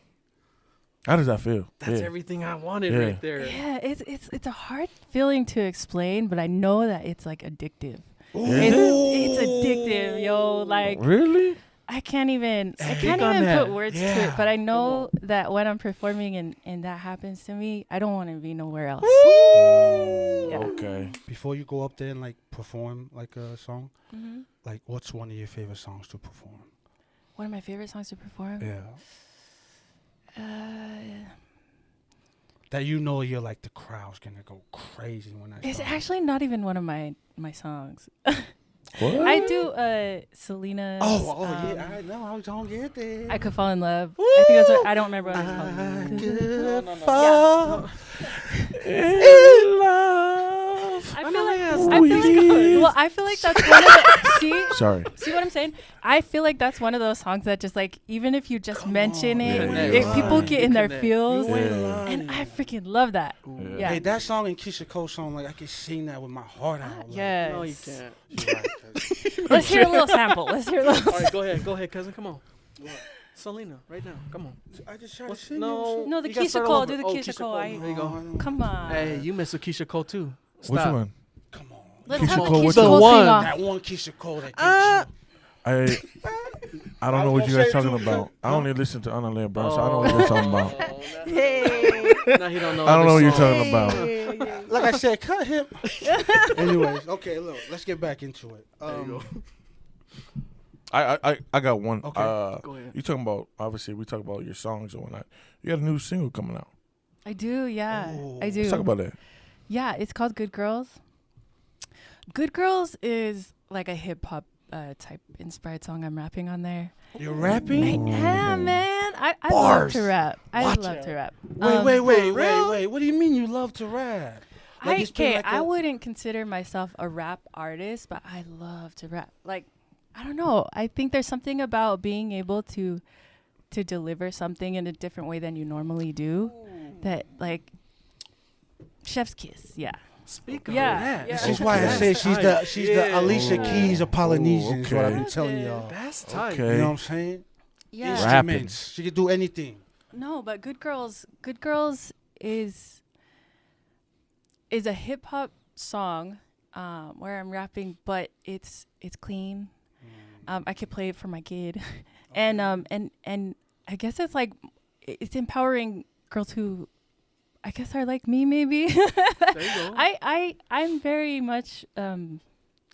How does that feel? that's Yeah. everything I wanted Yeah. right there? Yeah, it's a hard feeling to explain, but I know that it's like addictive. Is It's addictive, yo. Like Really? I can't even Speak on that. put words to Yeah. it, but I know that when I'm performing and that happens to me, I don't want to be nowhere else. Yeah. Okay. Before you go up there and like perform like a song, Mm-hmm. like what's one of your favorite songs to perform? One of my favorite songs to perform. Yeah. Uh, That you know you're like the crowd's gonna go crazy when I it's start. actually not even one of my songs. What? I do Selena. yeah, I know. I was gonna get there. I Could Fall in Love. I think that's what I don't remember what it's I called. could fall In love. I feel like Sweet. well, I feel like that's one of the Sorry. see what I'm saying? I feel like that's one of those songs that just like even if you just mention on, it, connect. if people Right. get in their Connect. feels, You ain't Yeah. lying. and I freaking love that. Yeah. Yeah. Hey, that song and Keisha Cole song, like I can sing that with my heart out. Like, Yes. No, you can't. she's right, 'cause- Let's hear a little sample. Let's hear a little. All right, go ahead, cousin. Come on. Selena, right now. Come on. I just tried to What's- sing no. No, the You gotta Keisha start Cole. all Do over. the Oh, Keisha Cole. There you go. Come on. Hey, you mess with Keisha Cole too. Which Stop. one? Come on. Let's Keisha have the Cole, Keisha which Cole one? sing The off. That one Keisha Cole that gets I don't know what you guys talking about. I only listen to Analea, bro, so I don't know what you're talking about. Now he don't know. I don't know what other you're songs. talking about. you. Like I said, cut him. Anyways, okay, look, let's get back into it. There you go. I got one. Okay. Go ahead. You talking about, obviously we talk about your songs and whatnot. You got a new single coming out. I do, yeah. Oh. I do. Let's talk about that. Yeah, it's called Good Girls. Good Girls is like a hip hop type inspired song I'm rapping on there. You're rapping? Yeah, man. I love Bars. to rap. I What? love to rap. Wait. real? What do you mean you love to rap? Like you spit Okay, like I a- wouldn't consider myself a rap artist, but I love to rap. Like, I don't know. I think there's something about being able to deliver something in a different way than you normally do. That like chef's kiss. Yeah. Speak on Yeah, that. yeah. This is why I That's say she's tight. the Alicia Oh. Keys of Polynesian. Is what I've been Okay. telling y'all. That's tight. Okay. You know what I'm saying? Yeah. Rapping. Instruments. She could do anything. No, but Good Girls is a hip hop song where I'm rapping, but it's clean. I could play it for my kid, and I guess it's like it's empowering girls who I guess are like me maybe. There you go. I'm very much.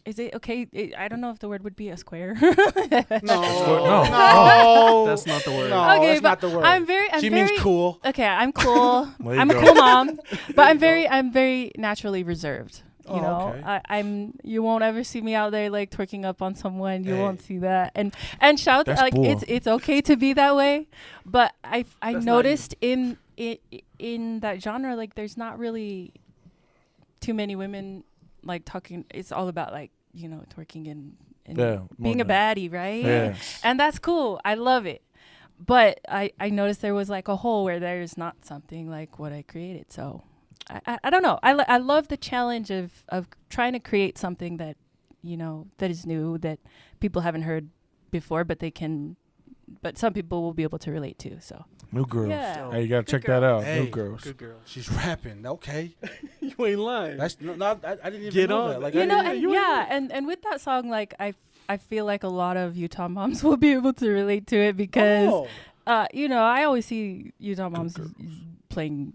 Is it okay? I don't know if the word would be a square. No. That's not the word. No, Okay, that's not but the word. I'm very. she means cool. Okay, I'm cool. There you I'm a go. cool mom, but I'm very naturally reserved. You Oh, know, okay. I'm. You won't ever see me out there like twerking up on someone. You Hey. won't see that. And shout That's like bull. it's okay to be that way. But I That's not noticed in that genre like there's not really too many women like talking. It's all about like twerking and Yeah, being a more than baddie, right? Yeah. And that's cool. I love it. But I noticed there was like a hole where there's not something like what I created. So I don't know. I love the challenge of trying to create something that, that is new, that people haven't heard before, but some people will be able to relate to. So New Girls. Yeah. Hey, you gotta Good check girl. that out. Hey. New Girls. Good girl. She's rapping. Okay. You ain't lying. That's not. I didn't even Get know on. that. Like, you I know, didn't- and with that song, like I feel like a lot of Utah moms will be able to relate to it because Oh. I always see Utah moms girls. playing,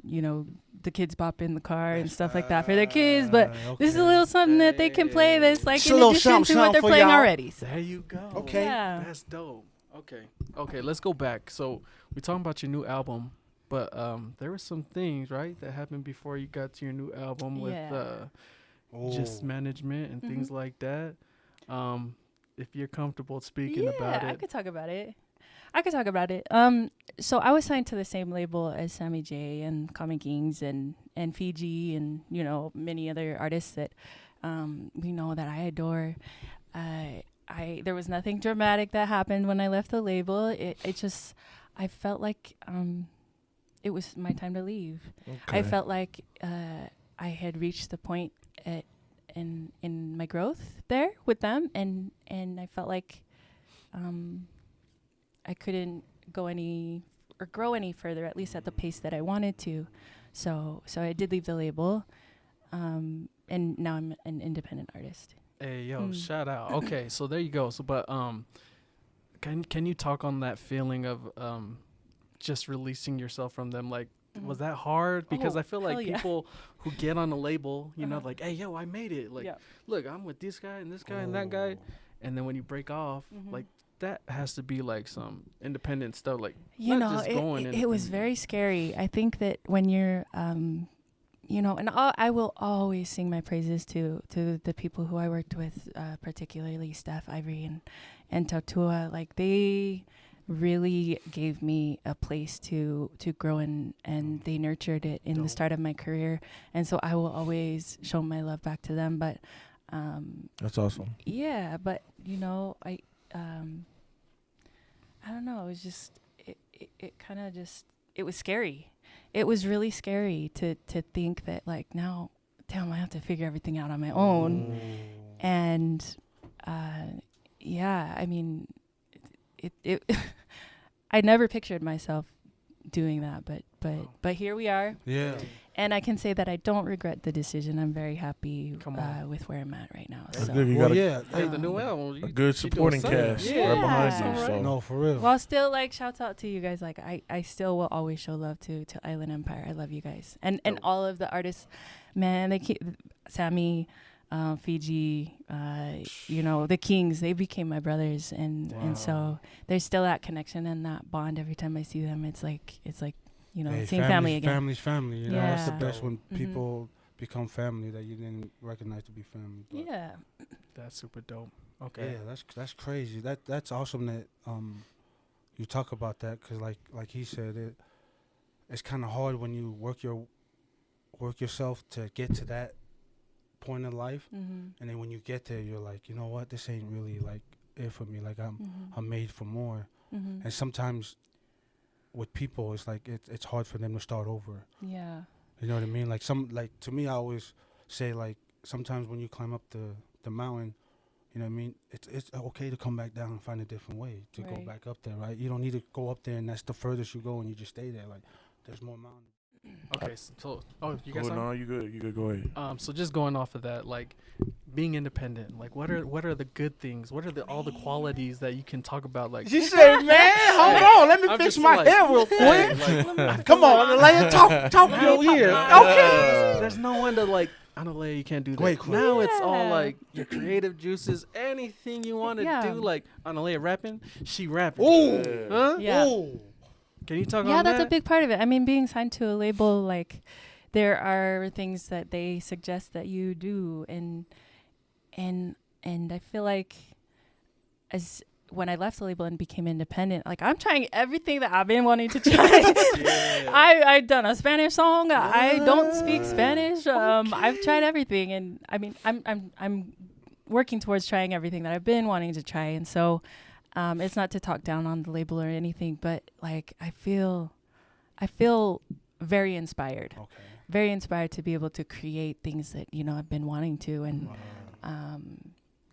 the kids bop in the car and stuff like that for their kids. But this is a okay. little something that they can play that's like Just in a little addition to something what they're for playing y'all. already. So. There you go. Okay. Yeah. That's dope. Okay, let's go back. So we're talking about your new album, but there were some things, right, that happened before you got to your new album with Yeah. just management and things like that. If you're comfortable speaking about it. I could talk about it. So I was signed to the same label as Sammy J and Common Kings and Fiji and, you know, many other artists that we know that I adore. There was nothing dramatic that happened when I left the label. It just, I felt like it was my time to leave. Okay. I felt like I had reached the point in my growth there with them, and I felt like I couldn't go any or grow any further, at least at the pace that I wanted to. So I did leave the label, and now I'm an independent artist. Hey, yo, shout out. Okay, so there you go. So, but can you talk on that feeling of just releasing yourself from them? Like, was that hard? Because I feel like people who get on a label, you know, like, hey, yo, I made it. Like, look, I'm with this guy and this guy and that guy. And then when you break off, like, that has to be like some independent stuff. Like, you not know, just going it was very scary. I think that when you're, you know, and I will always sing my praises to the people who I worked with, particularly Steph, Ivory, and Tautua. Like, they really gave me a place to grow in, and they nurtured it in the start of my career. And so I will always show my love back to them. But that's awesome. Yeah, but you know, I don't know. It was just it kind of just, it was scary. It was really scary to think that, like, now, damn, I have to figure everything out on my own. And yeah, I mean, it I never pictured myself doing that, but here we are. Yeah. And I can say that I don't regret the decision. I'm very happy with where I'm at right now. That's So good. You got hey, the new album, a good supporting cast right behind you. So. No, for real. Well, still, like, shouts out to you guys. Like, I still will always show love to Island Empire. I love you guys. And all of the artists, man, they keep, Sammy, Fiji, you know, the Kings, they became my brothers. And so there's still that connection and that bond every time I see them. It's like, you know, Hey, seeing family again. Family's family. You know, that's the Yeah. best when people become family that you didn't recognize to be family. But Yeah. that's super dope. Okay. yeah, that's crazy. That's awesome that you talk about that, because like he said, it's kind of hard when you work yourself to get to that point in life, and then when you get there, you're like, you know what, this ain't really like it for me. Like I'm made for more. And sometimes with people, it's like it's hard for them to start over. Yeah. You know what I mean? Like to me, I always say, like, sometimes when you climb up the mountain, you know what I mean? It's okay to come back down and find a different way to go back up there, right? You don't need to go up there and that's the furthest you go and you just stay there. Like, there's more mountains. Okay, so you guys. No, you good. You good. Go ahead. So just going off of that, like, being independent, like, what are the good things? What are all the qualities that you can talk about? Like, She said, man, hold on, let me I'm fix just my like- hair real quick. Come on, Analea, talk your ear. Okay. there's no one to, like, Analea, you can't do that. Wait, now it's all Yeah. like your creative juices, anything you want to Yeah. do. Like, Analea rapping, she rapping. Ooh. Huh? Yeah. Ooh. Can you talk Yeah, on that's that? a big part of it. I mean, being signed to a label, like, there are things that they suggest that you do, and I feel like as when I left the label and became independent, like, I'm trying everything that I've been wanting to try. I've done a Spanish song. I don't speak Spanish. I've tried everything, and I mean, I'm working towards trying everything that I've been wanting to try, and so. It's not to talk down on the label or anything, but, like, I feel very inspired. Okay. Very inspired to be able to create things that, you know, I've been wanting to, and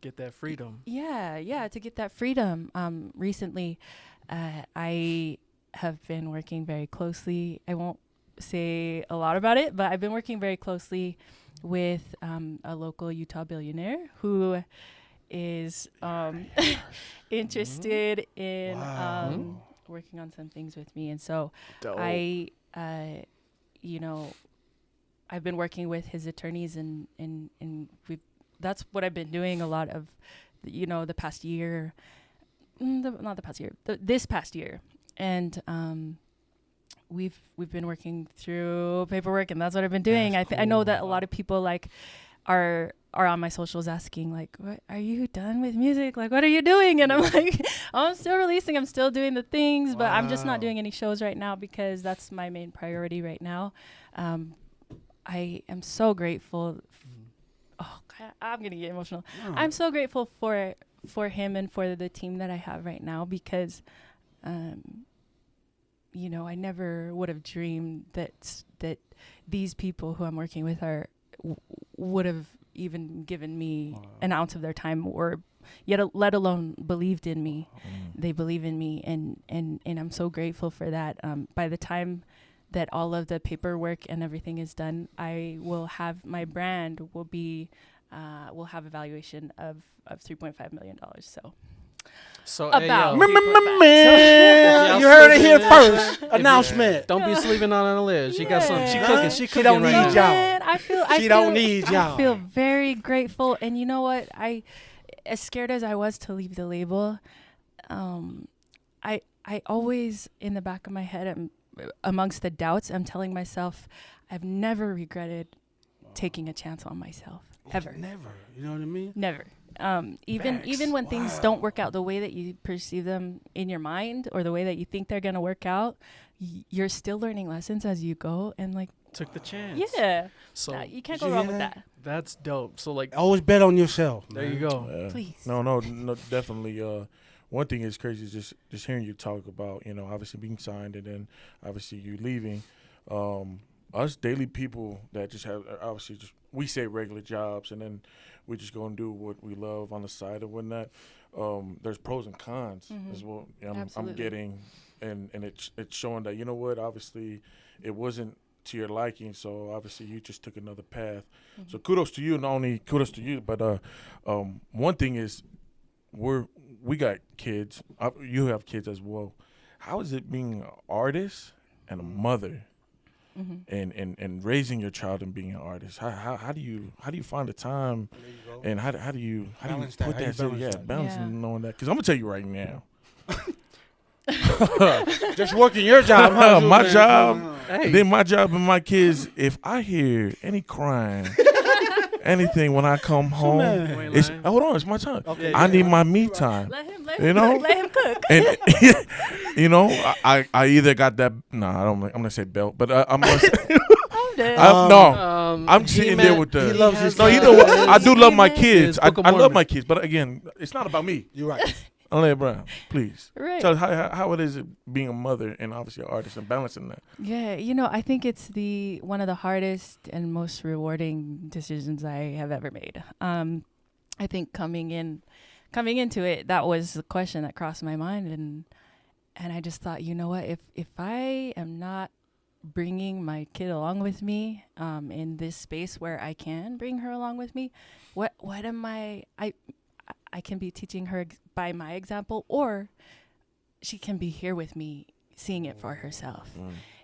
Get that freedom. yeah, to get that freedom. Recently, I have been working very closely. I won't say a lot about it, but I've been working very closely with a local Utah billionaire who is interested in working on some things with me. And so Dope. you know, I've been working with his attorneys, and that's what I've been doing a lot of, you know, the past year, this past year. And we've been working through paperwork, and that's what I've been doing. I know that a lot of people, like, are on my socials asking like, what, are you done with music? Like, what are you doing? And I'm like, oh, I'm still releasing. I'm still doing the things, but I'm just not doing any shows right now because that's my main priority right now. I am so grateful. Oh, God, I'm going to get emotional. I'm so grateful for him and for the team that I have right now because, you know, I never would have dreamed that these people who I'm working with would have even given me an ounce of their time or let alone believed in me. They believe in me and I'm so grateful for that. By the time that all of the paperwork and everything is done, I will have my brand will have a valuation of $3.5 million. So about You heard it here first. Announcement. Don't be sleeping on Analea. She got some. She Yeah. cooking. She She cooking don't right need now. y'all. Man, I Don't need y'all. I feel very grateful, and you know what? As scared as I was to leave the label, I always in the back of my head, amongst the doubts, I'm telling myself, I've never regretted taking a chance on myself ever. Never. You know what I mean? Never. Even when things don't work out the way that you perceive them in your mind or the way that you think they're gonna work out, you're still learning lessons as you go, and like Took the chance. yeah, So you can't Did go you wrong hear with that? that. that's dope. So like, Always bet on yourself. there man. you go. Please. No, definitely. One thing is crazy is just hearing you talk about, you know, obviously being signed and then obviously you leaving. Us daily people that just have obviously just we say regular jobs and then we just go and do what we love on the side and whatnot. There's pros and cons as well. I'm Absolutely. getting, and it's showing that, you know what, obviously it wasn't to your liking, so obviously you just took another path. So kudos to you, not only kudos to you, but one thing is we got kids. You have kids as well. How is it being an artist and a mother? And raising your child and being an artist, how do you find the time, and how do you Balance put that. How you balance that? balancing knowing that? Because I'm gonna tell you right now, Just working your job. Huh, my man? job, Hey. then my job and my kids. If I hear any crying, anything when I come home, You ain't it's lying. hold on, it's my time. Okay. I need my me time. Let him You know? let him cook. And you know, I either got that. No, I don't. I'm gonna say belt, but I'm gonna say, I'm dead. no. I'm sitting there with the. he loves his No, you know what? I do love my His kids. I Book of love Mormon. my kids, but again, it's not about me. You're right. Analea Brown, please Right. tell us how it is being a mother and obviously an artist and balancing that. Yeah, you know, I think it's one of the hardest and most rewarding decisions I have ever made. I think coming into it, that was the question that crossed my mind, and I just thought, you know what, if I am not bringing my kid along with me in this space where I can bring her along with me, what am I can be teaching her by my example, or she can be here with me seeing it for herself.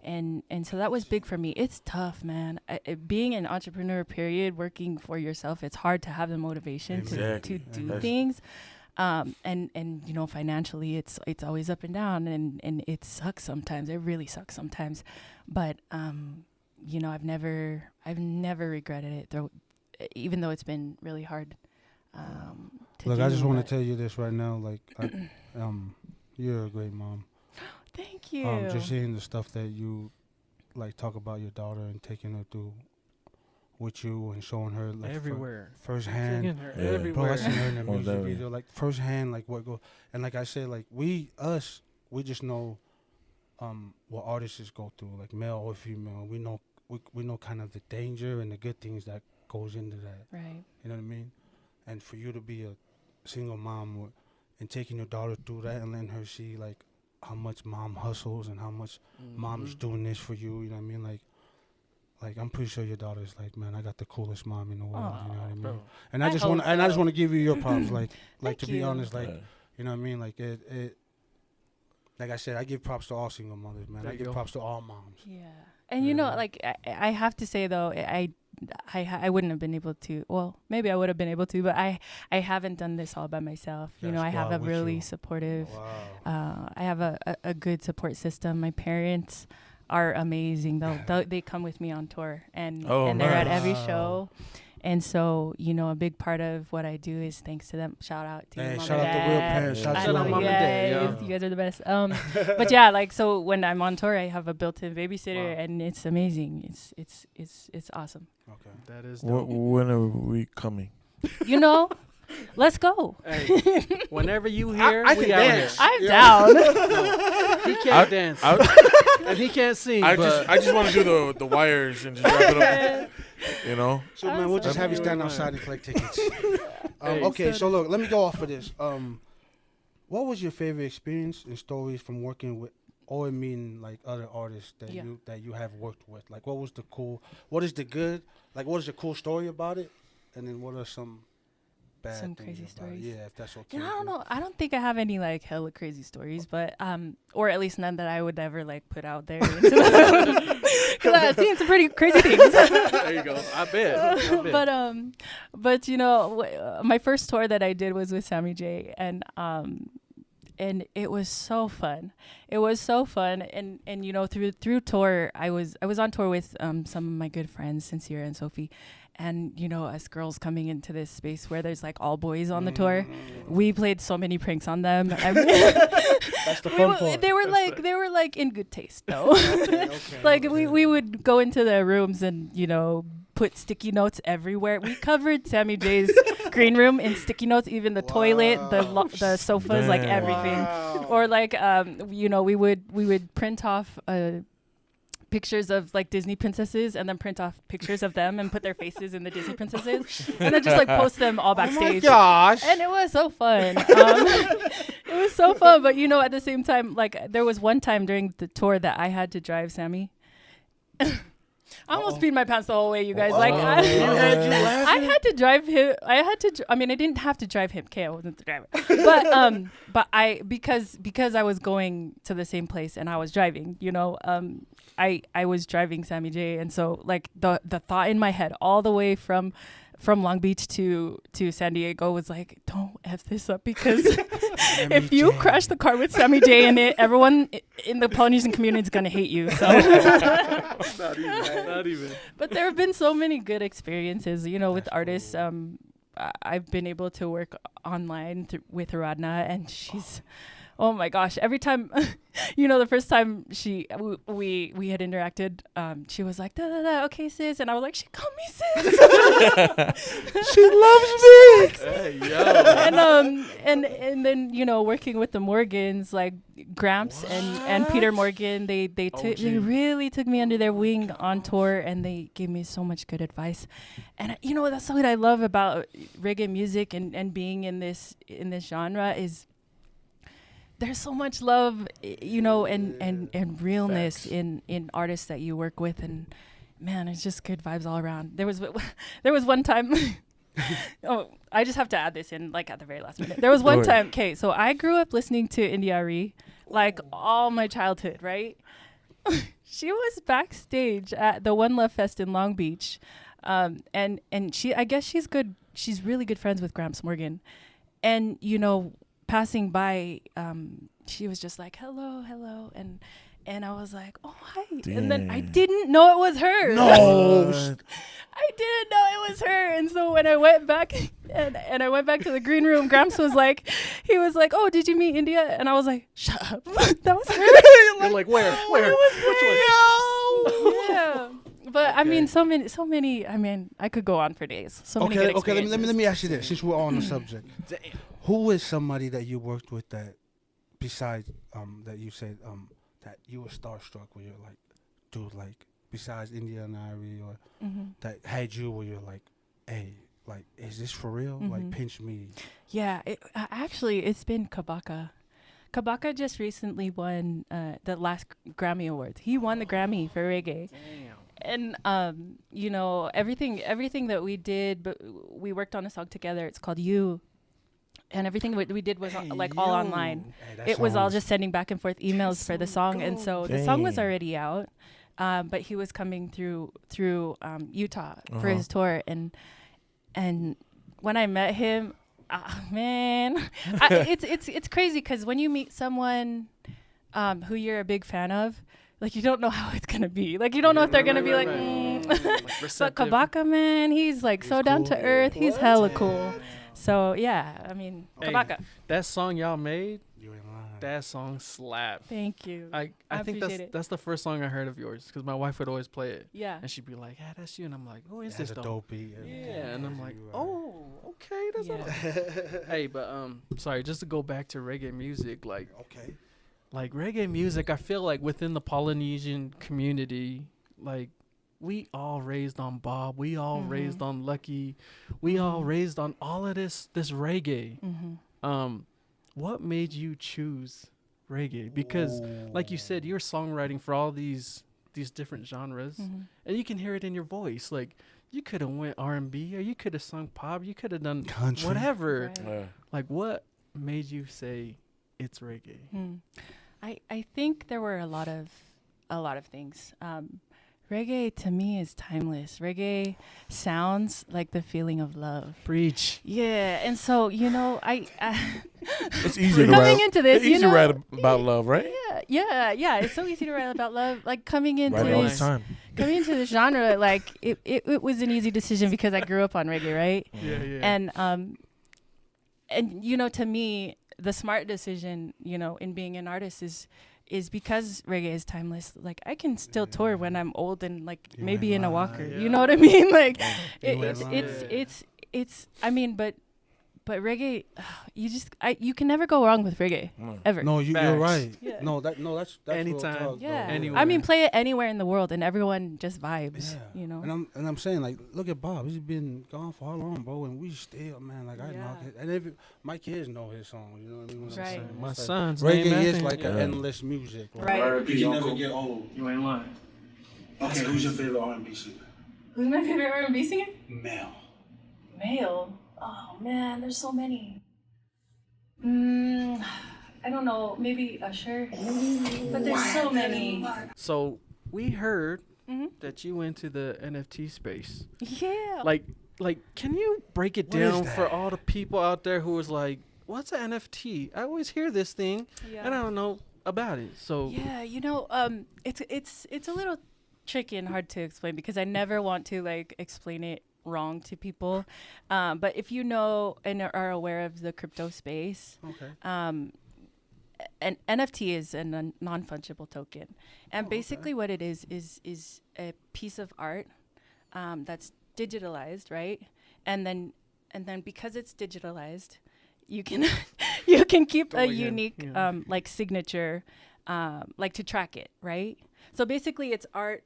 And so that was big for me. It's tough, man. Being an entrepreneur, period, working for yourself, it's hard to have the motivation Exactly. to do That's- things. And you know, financially, it's always up and down, and it sucks sometimes. It really sucks sometimes. But you know, I've never regretted it, though, even though it's been really hard. To Look, do, I just want but- to tell you this right now. Like, you're a great mom. Thank you. Just hearing the stuff that you like talk about your daughter and taking her through with you and showing her like Everywhere. firsthand. Taking her Yeah. Bro, I everywhere. seen her in that Most music definitely. video, like firsthand, like what go. And like I said, like we just know, what artists go through, like male or female. We know kind of the danger and the good things that goes into that. Right. You know what I mean? And for you to be a single mom and taking your daughter through that and letting her see like how much mom hustles and how much mom is doing this for you. You know what I mean? Like I'm pretty sure your daughter's like, man, I got the coolest mom in the world. You know what I mean? Bro. And I I just hope want so. to give you your props. Like Thank to be you. honest, like Yeah. you know what I mean? Like it. Like I said, I give props to all single mothers, man. There I you give go. props to all moms. Yeah. And you know, like I have to say though, I wouldn't have been able to. Well, maybe I would have been able to, but I haven't done this all by myself. You know, I have a That's why with really you. supportive. Wow. I have a good support system. My parents are amazing. They come with me on tour, and Oh, they're at every nice. show. And so, you know, a big part of what I do is thanks to them. Shout out to you, Hey, Mom shout and out to real Dad. parents. Shout I out to love Mom you and guys. Dad, You guys are the best. But yeah, like, so when I'm on tour, I have a built-in babysitter, Wow. and it's amazing. It's awesome. Okay. That is dope. When are we coming? You know, let's go. Hey, whenever you hear, I we can out dance. here. I'm down. He can't dance, and he can't sing. I but just want to do the wires and just wrap it up. You know. So man, we'll just have you stand Absolutely. outside and collect tickets. Hey, Okay, so look, let me go off of this. What was your favorite experience and stories from working with or meeting like other artists that Yeah. you have worked with? Like, what is the good? Like, what is the cool story about it? And then what are some bad Some things crazy about stories. it? Yeah, if that's okay. You know, I with don't you. know. I don't think I have any like hella crazy stories, but or at least none that I would ever like put out there. Because I've seen some pretty crazy things. there you go. I bet. But you know, my first tour that I did was with Sammy J, and it was so fun. It was so fun, and you know, through tour, I was on tour with some of my good friends, Sincere and Sophie. And, you know, us girls coming into this space where there's like all boys on the tour, we played so many pranks on them. I mean, That's the fun part. they were like in good taste though. Okay, Like okay. we would go into the rooms and, you know, put sticky notes everywhere. We covered Sammy J's green room in sticky notes, even the toilet, the sofas, like Damn. everything. Wow. Or like you know, we would print off pictures of like Disney princesses and then print off pictures of them and put their faces in the Disney princesses and then just like post them all Oh my backstage. gosh. And it was so fun. It was so fun. But, you know, at the same time, like there was one time during the tour that I had to drive Sammy. I almost peed my pants the whole way, you guys. Like, I had to drive him. I mean, I didn't have to drive him. Okay, I wasn't the driver. But because I was going to the same place and I was driving, you know, I was driving Sammy J, and so like the thought in my head all the way from Long Beach to San Diego was like, don't F this up, because if you crash the car with Sammy J in it, everyone in the Polynesian community is gonna hate you. So Not even. but there have been so many good experiences, you know, with artists. I've been able to work online with Radna, and she's, oh my gosh, every time, you know, the first time we had interacted, she was like, da da da, okay sis, and I was like, she called me sis. She loves me. Hey, yo. And then, you know, working with the Morgans, like Gramps and Peter Morgan, they really took me under their wing on tour, and they gave me so much good advice. And you know, that's what I love about reggae music and being in this genre is there's so much love, you know, and realness in artists that you work with, and man, it's just good vibes all around. There was one time. Oh, I just have to add this in, like, at the very last minute. There was one time. Okay, so I grew up listening to India.Arie, like all my childhood, right? She was backstage at the One Love Fest in Long Beach, and I guess she's good. She's really good friends with Gramps Morgan, and you know, passing by, she was just like, hello, and I was like, oh, hi. Damn. And then I didn't know it was her. No. I didn't know it was her. And so when I went back and I went back to the green room, Gramps was like, he was like, oh, did you meet India? And I was like, shut up. That was her. You're like, where? Yeah. But I mean, so many, I mean, I could go on for days. So many good Okay. Let experiences. me ask you this, since we're on the subject. Damn. Who is somebody that you worked with that, besides that you said that you were starstruck, where you're like, dude, like besides India and Irie, or that had you where you're like, hey, like, is this for real? Like, pinch me. Yeah, actually, it's been Kabaka. Kabaka just recently won the last Grammy Awards. He won the Grammy for reggae. Damn. And you know, everything that we did, but we worked on a song together. It's called You. And everything we did was like all online. Hey, It was all just sending back and forth emails for the song, and so the song was Dang. already out, but he was coming through Utah for his tour, and when I met him, man, it's crazy because when you meet someone who you're a big fan of, like, you don't know how it's gonna be. Like, you don't know if they're gonna be like, Like But Kabaka, man, he's like so down to earth. He's hella cool. So yeah, I mean, Hey, Kabaka. that song y'all made, You ain't lying. that song slapped. Thank you. I think appreciate it. that's the first song I heard of yours because my wife would always play it. Yeah. And she'd be like, "Yeah, that's you," and I'm like, "Who is It this has a though?" dope beat. Yeah, and I'm like, You, "Oh, okay, that's Yeah. Hey, but sorry, just to go back to reggae music, Okay. like reggae music, I feel like within the Polynesian community, like we all raised on Bob, we all raised on Lucky, we all raised on all of this reggae. What made you choose reggae? Because like you said, you're songwriting for all these different genres, and you can hear it in your voice. Like you could have went R&B, or you could have sung pop, you could have done Country. whatever. Right. Like what made you say it's reggae? I think there were a lot of things. Reggae to me is timeless. Reggae sounds like the feeling of love. Preach. Yeah, and so I It's easy to coming write. into this, It's easy to you know, write about love, right? yeah. It's so easy to write about love. Like coming into Write it all the this, time. coming into this genre, like it was an easy decision because I grew up on reggae, right? Yeah. And to me, the smart decision, in being an artist is because reggae is timeless. Like I can still tour when I'm old and like You maybe ain't in a lying. walker. Yeah. You know what I mean? Like You ain't it's I mean, but reggae, you can never go wrong with reggae ever. No, you're Facts. right. Yeah. No, that's real Anytime. talk, Yeah, though. Anywhere. I mean, play it anywhere in the world and everyone just vibes. Yeah. You know. And I'm saying, like, look at Bob. He's been gone for how long, bro? And we still, man, like, I Yeah. know. And if my kids know his songs, you know what I mean? What I'm Right. saying? My It's like, son's reggae name is Anthony. like an Yeah. endless music. Like, Right. You can never get old. You ain't lying. Okay, who's your favorite R&B singer? Who's my favorite R&B singer? Male. Male. Oh man, there's so many. I don't know. Maybe Usher. But there's so many. So we heard Mhm. that you went to the NFT space. Yeah. Like, can you break it What is down for that? all the people out there who was like, "What's an NFT? I always hear this thing, and I don't know about it." So Yeah, it's a little tricky and hard to explain because I never want to like explain it wrong to people. But if you know and are aware of the crypto space, okay. an NFT is a non-fungible token, and basically what it is a piece of art that's digitalized, right? And then because it's digitalized, you can you can keep Go a again, unique yeah. like signature, like to track it, right? So basically, it's art.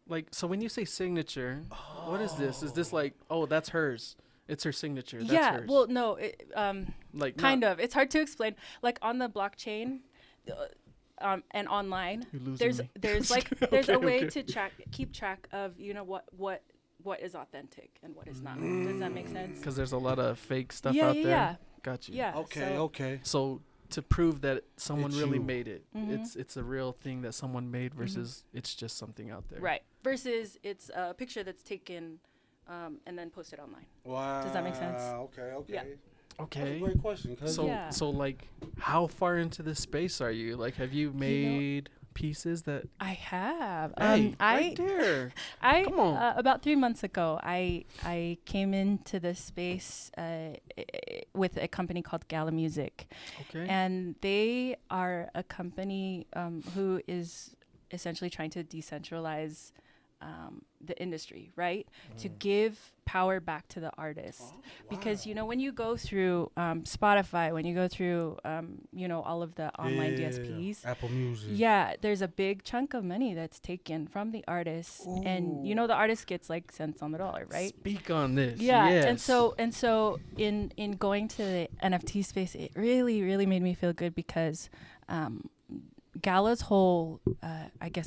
like, so when you say signature, what is this? Is this like, oh, that's hers? It's her signature. That's Yeah. hers. Well, no. like Kind of. It's hard to explain. Like on the blockchain, and online, You're losing me. there's like there's a Okay, way okay. to keep track of what is authentic and what is not. Does that make sense? Because there's a lot of fake stuff Yeah, out yeah, there. yeah. Got you. Yeah. Okay, okay. So to prove that someone It's really you. made it, Mhm. it's a real thing that someone made versus it's just something out there. Right. Versus it's a picture that's taken and then posted online. Wow. Does that make sense? Okay, okay. Yeah. That's a Okay. great question. 'Cause So Yeah. so like, how far into this space are you? Like, have you made pieces that? I have. Hey, I right there. I Come on. About 3 months ago, I came into this space with a company called Gala Music, Okay. and they are a company who is essentially trying to decentralize the industry, right? To give power back to the artists, because when you go through Spotify, when you go through all of the online DSPs. Apple Music. Yeah, there's a big chunk of money that's taken from the artists, and the artist gets like cents on the dollar, right? Speak on this. Yeah, Yes. and so in going to the NFT space, it really really made me feel good because Gala's whole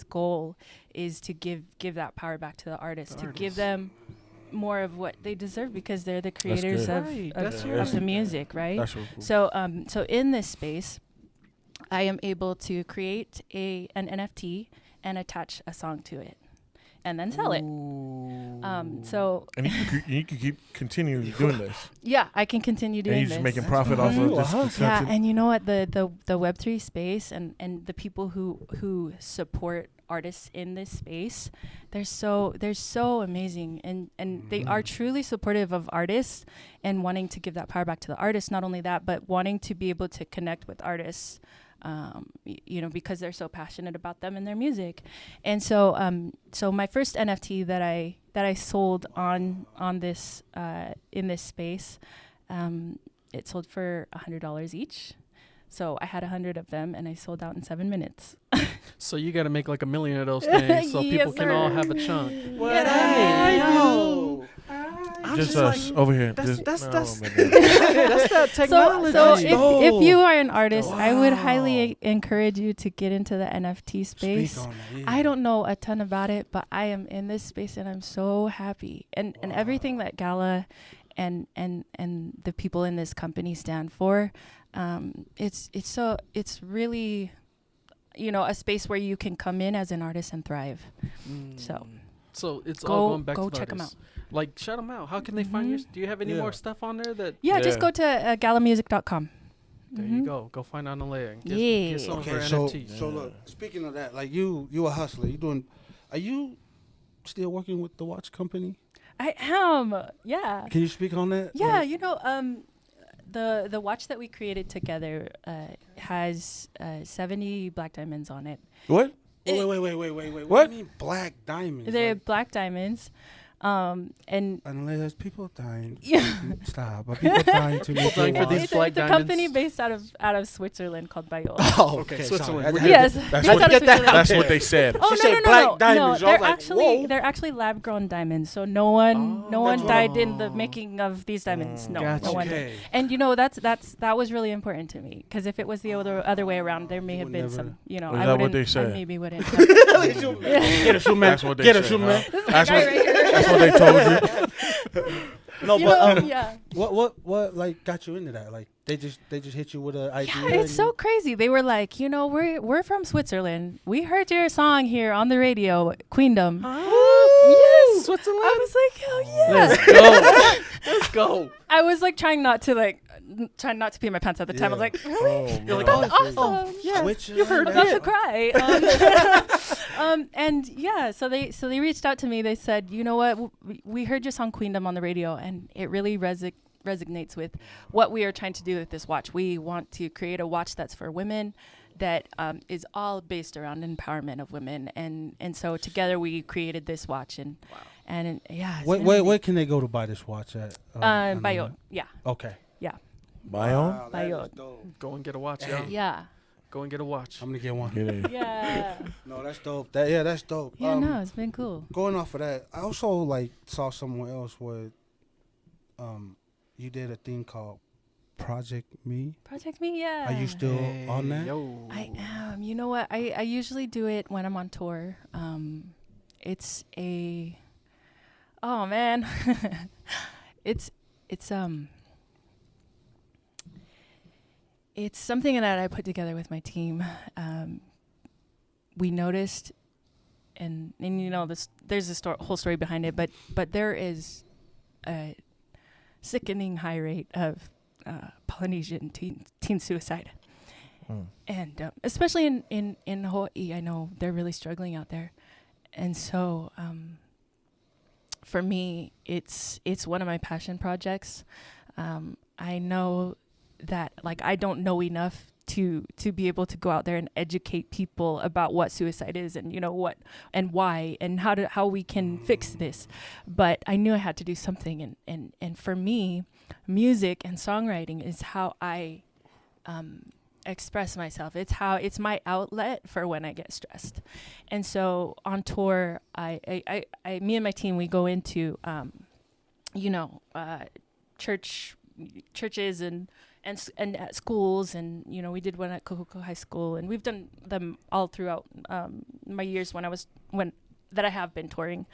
goal is to give that power back to the artists, to give them more of what they deserve because they're the creators good. of, Right, of, that's of right. the music, right? That's real cool. So in this space, I am able to create an NFT and attach a song to it, and then sell it. So And you can continue doing this. yeah, I can continue doing And you're this. just making profit off of this Yeah, content. and you know what? The Web3 space and the people who support artists in this space. They're so amazing, and they are truly supportive of artists and wanting to give that power back to the artists. Not only that, but wanting to be able to connect with artists, because they're so passionate about them and their music. And so so my first NFT that I sold on this in this space, it sold for $100 each. So I had 100 of them, and I sold out in 7 minutes. So you got to make like 1 million of those things, so Yes, people can all sir. have a chunk. Just us over here. That's Just, that's man. that's that technology. So if you are an artist, I would highly encourage you to get into the NFT space. Speak on it, yeah. I don't know a ton about it, but I am in this space and I'm so happy. And everything that Gala and the people in this company stand for, it's really, a space where you can come in as an artist and thrive. So it's all going back go to the check 'em artists. Like, shout them out. How can they find your? Do you have any Yeah. more stuff on there that? yeah, just Yeah. go to galamusic.com. There you go. Go find Analea and get Yeah. some of her Okay, so NFTs. so look, speaking of that, like you a hustler. Are you still working with the watch company? I am. Yeah. Can you speak on that? Yeah, Like, the watch that we created together has 70 black diamonds on it. What? wait. What What? do you mean black diamonds? They're Like, black diamonds, and and there's people dying. yeah. Stop. Are people dying to make dying your for these It's black a company diamonds? based out of Switzerland called Bayeux. Oh, Okay, okay. Switzerland. Sorry. We're I- good. Yes, That's based what- out of Get that Switzerland. That's what they said. Oh, She said no, black no, diamonds. no. I was They're like, actually whoa. they're actually lab grown diamonds. So no one that's died in the making of these diamonds. No, Gotcha. no one. Okay. And that was really important to me, because if it was the other way around, there may You have would been never- some. Is I that what wouldn't. they I said? maybe wouldn't. Get a shoe, man. That's what they Get a said, shoe, man. This is my That's guy what- right here. That's what they told you. No, but Yeah. what like got you into that? Like they just hit you with an idea. Yeah, it's so crazy. They were like, we're from Switzerland. We heard your song here on the radio, Queendom. Yes, Switzerland. I was like, hell yeah. Let's go. Let's go. I was like trying not to pee my pants at the time. I was like, really? Oh, You're like, man. That's awesome. Yeah. You heard I'm about to cry. And yeah, so they reached out to me. They said, you know what? We heard your song Queendom on the radio, and it really resonates with what we are trying to do with this watch. We want to create a watch that's for women, that is all based around empowerment of women, and so together we created this watch, and yeah. Where can they go to buy this watch at? Bayeux. Yeah. Okay. Bayonne? Wow, that Bayeux. is dope. Go and get a watch, y'all. Yeah. Go and get a watch. I'm gonna get one. Get in. Yeah. No, that's dope. That's dope. Yeah, no, it's been cool. Going off of that, I also saw somewhere else where you did a thing called Project Me. Project Me, yeah. Are you still on that? Yo. I am. You know what? I usually do it when I'm on tour. It's oh man, it's something that I put together with my team. We noticed, and there's a whole story behind it, but there is a sickening high rate of Polynesian teen suicide. And especially in Hawaii, I know they're really struggling out there. And so for me, it's one of my passion projects. I know that I don't know enough to be able to go out there and educate people about what suicide is, and what and why and how we can fix this. But I knew I had to do something, and for me, music and songwriting is how I express myself. It's my outlet for when I get stressed. And so on tour, I me and my team, we go into churches and at schools, and we did one at Kokoko High School, and we've done them all throughout my years that I have been touring.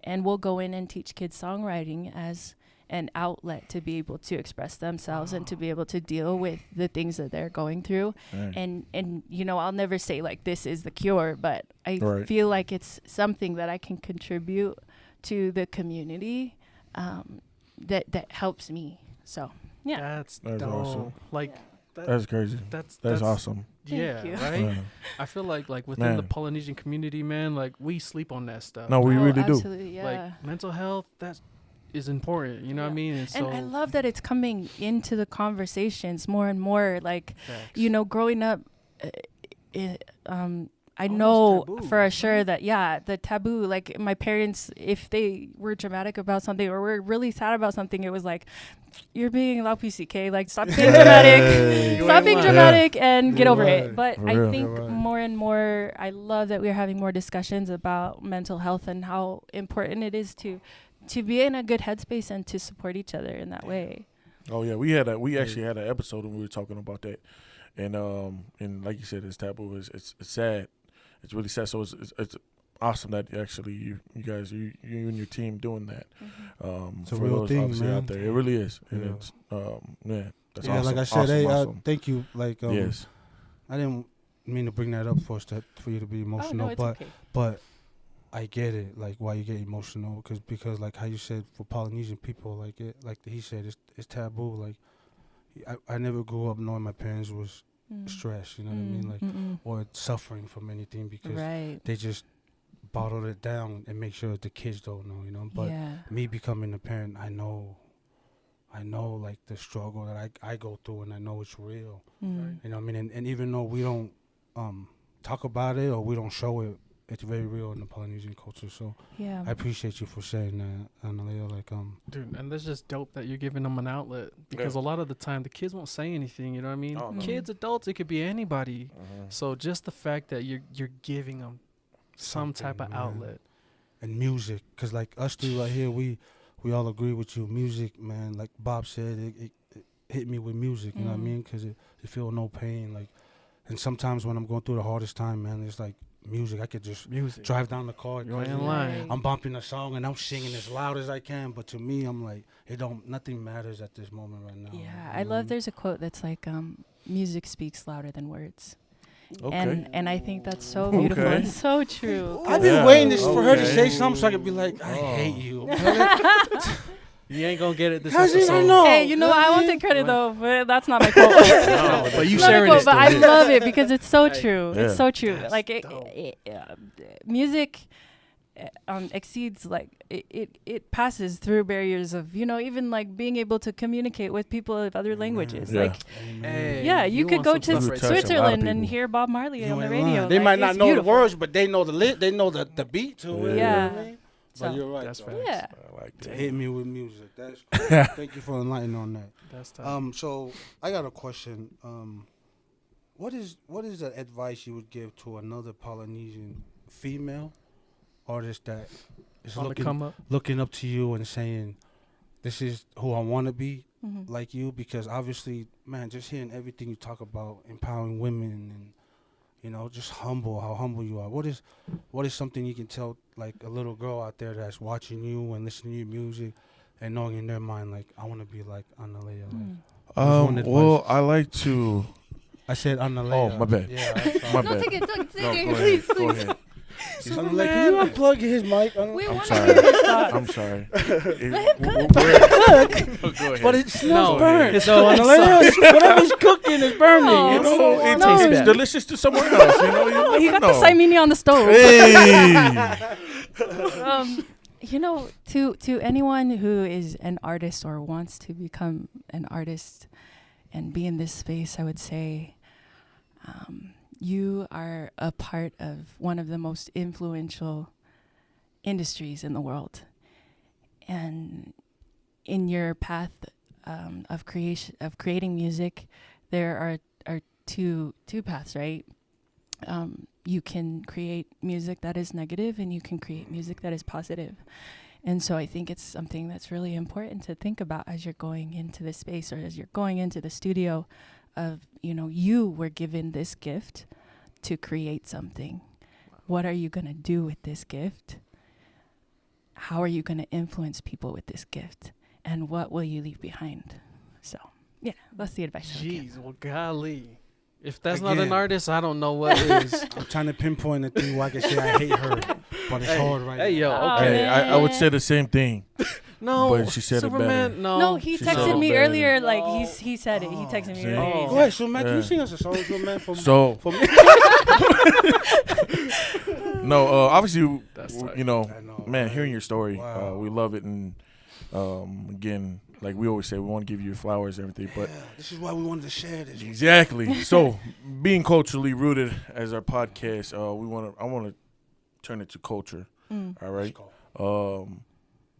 And we'll go in and teach kids songwriting as an outlet to be able to express themselves and to be able to deal with the things that they're going through. Right. And I'll never say this is the cure, but I Right. feel like it's something that I can contribute to the community that helps me. So yeah. That's That's dope. awesome. That's crazy. That's awesome. Yeah, you. right. Yeah. I feel like within the Man. Polynesian community, man, like we sleep on that stuff. No, we Oh, really do. absolutely, yeah. Like mental health, that is important. You know what I mean? And so And I love that it's coming into the conversations more and more. Like, facts. you know, growing up, I Almost know taboo, for right? sure that, the taboo, like my parents, if they were dramatic about something or were really sad about something, it was like, you're being loud PCK, like stop being dramatic, You stop ain't being lying. dramatic and get You're over right. it. But For I real. think You're right. more and more, I love that we're having more discussions about mental health and how important it is to be in a good headspace and to support each other in that way. Oh yeah, we actually had an episode and we were talking about that, and like you said, it's taboo. It's sad. It's really sad. So it's awesome that actually you guys you and your team doing that. It's a for real those thing, obviously man. out there, it really is, and Yeah. it's that's Yeah, awesome. like I said, awesome, hey, awesome. thank you. Like, Yes, I didn't mean to bring that up for you to be Oh, emotional, no, it's but okay. but I get it, like why you get emotional, because like how you said for Polynesian people, like he said, it's taboo. Like I never grew up knowing my parents was stressed, you know what I mean, like or suffering from anything because right. they just bottled it down and make sure the kids don't know, you know. But yeah. me becoming a parent, I know like the struggle that I go through, and I know it's real. Mm. You know what I mean? And even though we don't talk about it or we don't show it, it's very real in the Polynesian culture. So Yeah. I appreciate you for saying that, Analea. Like, Dude, and that's just dope that you're giving them an outlet because Yeah. a lot of the time the kids won't say anything. You know what I mean? Oh, no. Kids, adults, it could be anybody. Mhm. So just the fact that you're giving them some type of Something, man. outlet. And music, because like us three right here, we all agree with you. Music, man, like Bob said, it hit me with music, you know what I mean? Because it feel no pain. Like, and sometimes when I'm going through the hardest time, man, it's like music. I could just Music. drive down the car. You ain't crazy. lying. I'm bumping a song and I'm singing as loud as I can, but to me, I'm like, nothing matters at this moment right now. Yeah, you I know love what there's a quote that's like, music speaks louder than words. Okay. And I think that's so beautiful Okay. and so true. I've been Yeah, waiting for her to okay. say something so I could be like, I hate you. You ain't gonna get it this Cousin, I episode. know. Hey, you know what? I won't take credit though, but that's not my quote. No, But you It's not my sharing quote, it but I still. love it because it's so Hey. true. Yeah. It's so true. That's Like dope. music exceeds it passes through barriers of even like being able to communicate with people of other languages. Yeah. Like Hey, yeah, you could on go some to stuff You right touch there. a lot of Switzerland and people. hear Bob Marley You on the ain't radio. lying. They Like, might not it's know beautiful. the words, but they know they know the beat to it. You know Yeah. what I mean? So, But you're right. That's though. facts. yeah. I like To that. hit me with music. That's cool. Thank you for enlightening on that. That's tough. So I got a question. What is the advice you would give to another Polynesian female artist that is On the come up. looking up to you and saying, "This is who I want to be Mhm. like you"? Because obviously, man, just hearing everything you talk about, empowering women and just how humble you are. What is something you can tell like a little girl out there that's watching you and listening to your music and knowing in their mind like I want to be like Analea. Mm. one advice? Well, I like to. I said Analea. Oh, my bad. Yeah. My No, bad. take it, No, take go it, ahead. please, Go please. ahead. Analea, can you unplug his mic? We I'm want to sorry. hear his thoughts. I'm sorry. Let him Go ahead. But it smells No, burnt. it's So fine. Analea, whatever's cooking is burning. No. You know, It it's tastes it's bad. delicious to someone else. You know, you Oh, he never got the know. Simini on the stove. Hey. To anyone who is an artist or wants to become an artist and be in this space, I would say you are a part of one of the most influential industries in the world. And in your path of creating music, there are two paths, right? You can create music that is negative and you can create music that is positive. And so I think it's something that's really important to think about as you're going into this space or as you're going into the studio of, you were given this gift to create something. What are you going to do with this gift? How are you going to influence people with this gift? And what will you leave behind? So, yeah, that's the advice I would give. Jeez, well, golly. If that's not an Again. artist, I don't know what is. I'm trying to pinpoint a thing where I can say I hate her, but it's hard right Hey, now. yo, Oh, okay. Hey, I would say the same thing. No, But she said it Superman. better. No, he she said texted it me better. earlier. Like he said it. He texted me See? earlier. He Oh. Go ahead, Superman. Can you Yeah. sing us a song, Superman? So For me? no, obviously, That's w- tight. you know, I know, man, right? hearing your story, Wow. we love it, and again, like we always say, we want to give you your flowers and everything, but Yeah, this is why we wanted to share this. exactly. So, being culturally rooted as our podcast, I want to turn it to culture. All right,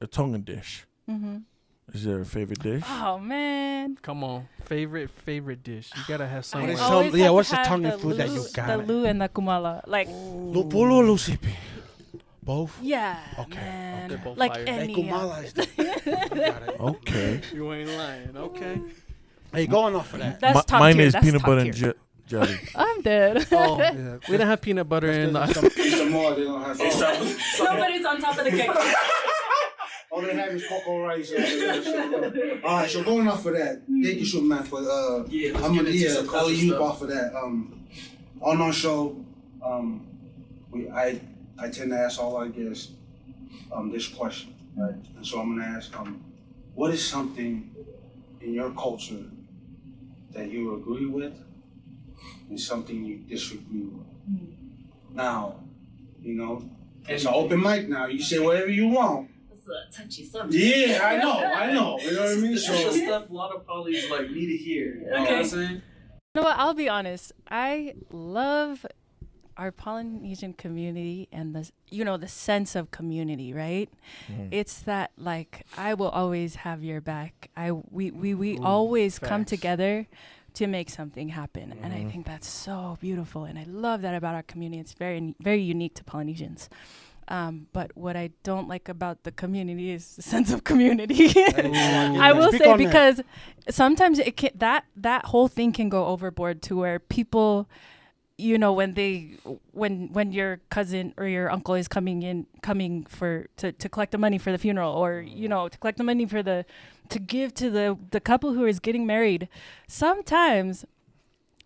a Tongan dish. Mm-hmm. Is there a favorite dish? Oh man. Come on, favorite dish. You gotta have I something. is like- some- always yeah, have to what's the have Tongan food that you lu- got? The lu and the kumala. Like Lupulo, Lucipi. Both. yeah, Okay, man. They're both Like fire. Hey, any. Kumala is the- Got it. Okay. You ain't lying. Okay. Hey, going off of that. That's top Mine tier. is That's peanut top butter and tier. jelly. I'm dead. Oh, Yeah, we don't have peanut butter in the. Some more, they don't have Nobody's on top of the cake. All they have is cocoa rice. All right, so going off of that, thank you, Superman, for I'm gonna alley you off of that. On our show, I tend to ask all our guests this question, right? And so I'm gonna ask what is something in your culture that you agree with and something you disagree with? Now, you know, it's an open mic now. You say whatever you want. It's a touchy subject. Yeah, I know. You know what I mean? This So is the stuff a lot of polys like need to hear. You know what I'm saying? You know what? I'll be honest. I love our Polynesian community and the sense of community, right? It's that like I will always have your back. We always come facts. together to make something happen, and I think that's so beautiful, and I love that about our community. It's very very unique to Polynesians. But what I don't like about the community is the sense of community. I will Speak say on that. because sometimes it can that whole thing can go overboard to where people, you know, when your cousin or your uncle is coming to collect the money for the funeral, or you know, to collect the money to give to the couple who is getting married, sometimes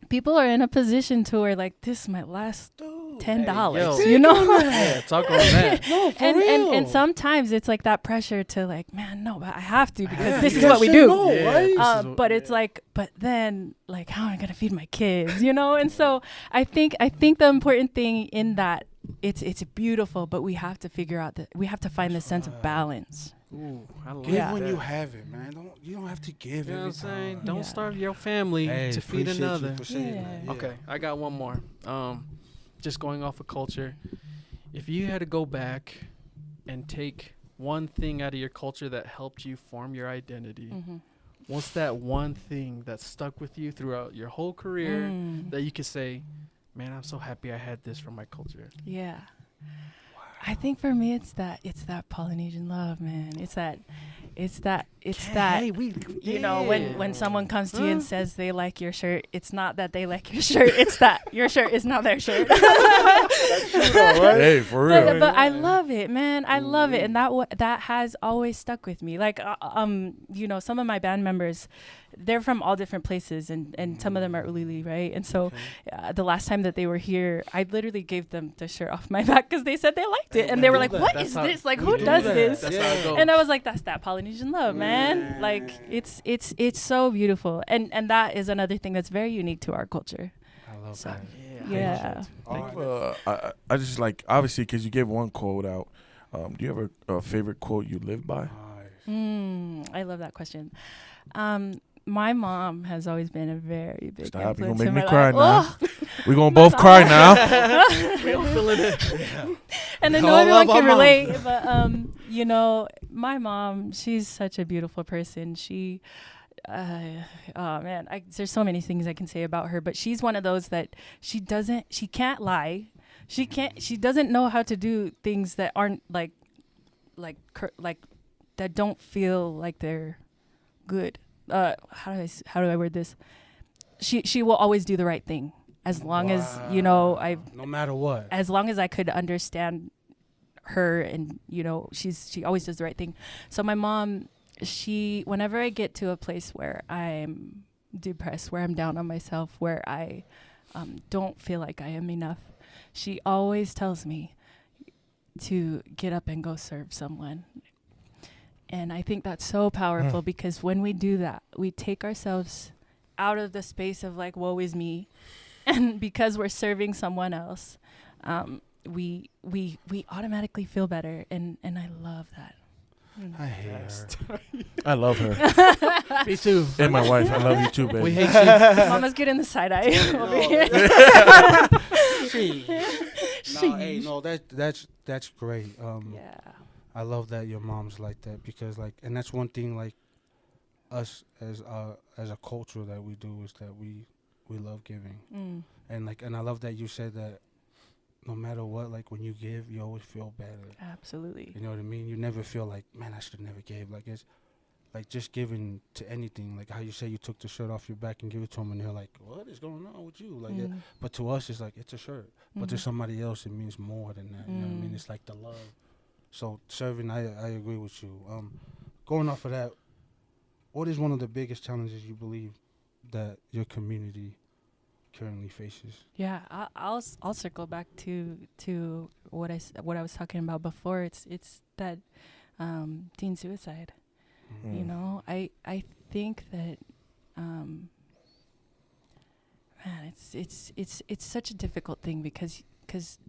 people are in a position to where like this might last $10, yo. you know. Yeah, talk on that. no, for and, real. and sometimes it's like that pressure to like, man, no, but I have to because Yeah, this you is what we can't say do. no, Yeah. right? This is But it's like, but then like, how am I gonna feed my kids, you know? And so I think the important thing in that it's beautiful, but we have to figure out that we have to find the sense of balance. Ooh, I like Give Yeah. when that. you have it, man. You don't have to give You know what I'm every saying? time. Don't Yeah. starve your family Hey, to feed appreciate you another. for saying Yeah. that, yeah. Okay, I got one more. Just going off of culture. If you had to go back and take one thing out of your culture that helped you form your identity, Mm-hmm. what's that one thing that stuck with you throughout your whole career that you could say, man, I'm so happy I had this from my culture? Yeah. I think for me it's that Polynesian love, man. It's that you know, when someone comes to you and says they like your shirt, it's not that they like your shirt, it's that your shirt is not their shirt. Hey, for real. But I love it, man. I love it, and that has always stuck with me. Like, you know, some of my band members, they're from all different places, and some of them are Ulili, right? And so, the last time that they were here, I literally gave them the shirt off my back because they said they liked it, and they were like, "What That's is how this? Like, we who do does that. this?" That's how it goes. And I was like, "That's that Polynesian love, man. Like, it's so beautiful, and that is another thing that's very unique to our culture." I love So, that. yeah. I just like, obviously, because you gave one quote out. Do you have a favorite quote you live by? I love that question. My mom has always been a very big Stop, you're influence gonna in make me my cry life. now. We're gonna both cry now. We don't feel it. And I know All everyone love can our mom. relate, but you know, my mom, she's such a beautiful person. She, oh man, there's so many things I can say about her, but she's one of those that she can't lie. She doesn't know how to do things that aren't like that don't feel like they're good. How do I word this? She will always do the right thing as long as, you know, no matter what. as long as I could understand her, and you know, she always does the right thing. So my mom, whenever I get to a place where I'm depressed, where I'm down on myself, where I don't feel like I am enough, she always tells me to get up and go serve someone. I think that's so powerful because when we do that, we take ourselves out of the space of like, woe is me. And because we're serving someone else, we automatically feel better. And I love that. I hate her. I love her. Me too. And my wife. I love you too, baby. We hate you. Mama's getting the side eye over here. That's great. Yeah. I love that your mom's like that because like, and that's one thing like us as a culture that we do is that we love giving, and I love that you said that no matter what, like when you give, you always feel better. Absolutely. You know what I mean? You never feel like, man, I should have never gave. Like it's like just giving to anything. Like how you say you took the shirt off your back and give it to them, and they're like, what is going on with you? Like, but to us, it's like it's a shirt. But to somebody else, it means more than that. You know what I mean? It's like the love. So serving, I agree with you. Going off of that, what is one of the biggest challenges you believe that your community currently faces? Yeah, I'll circle back to what I was talking about before. It's that teen suicide. You know, I think that man, it's such a difficult thing because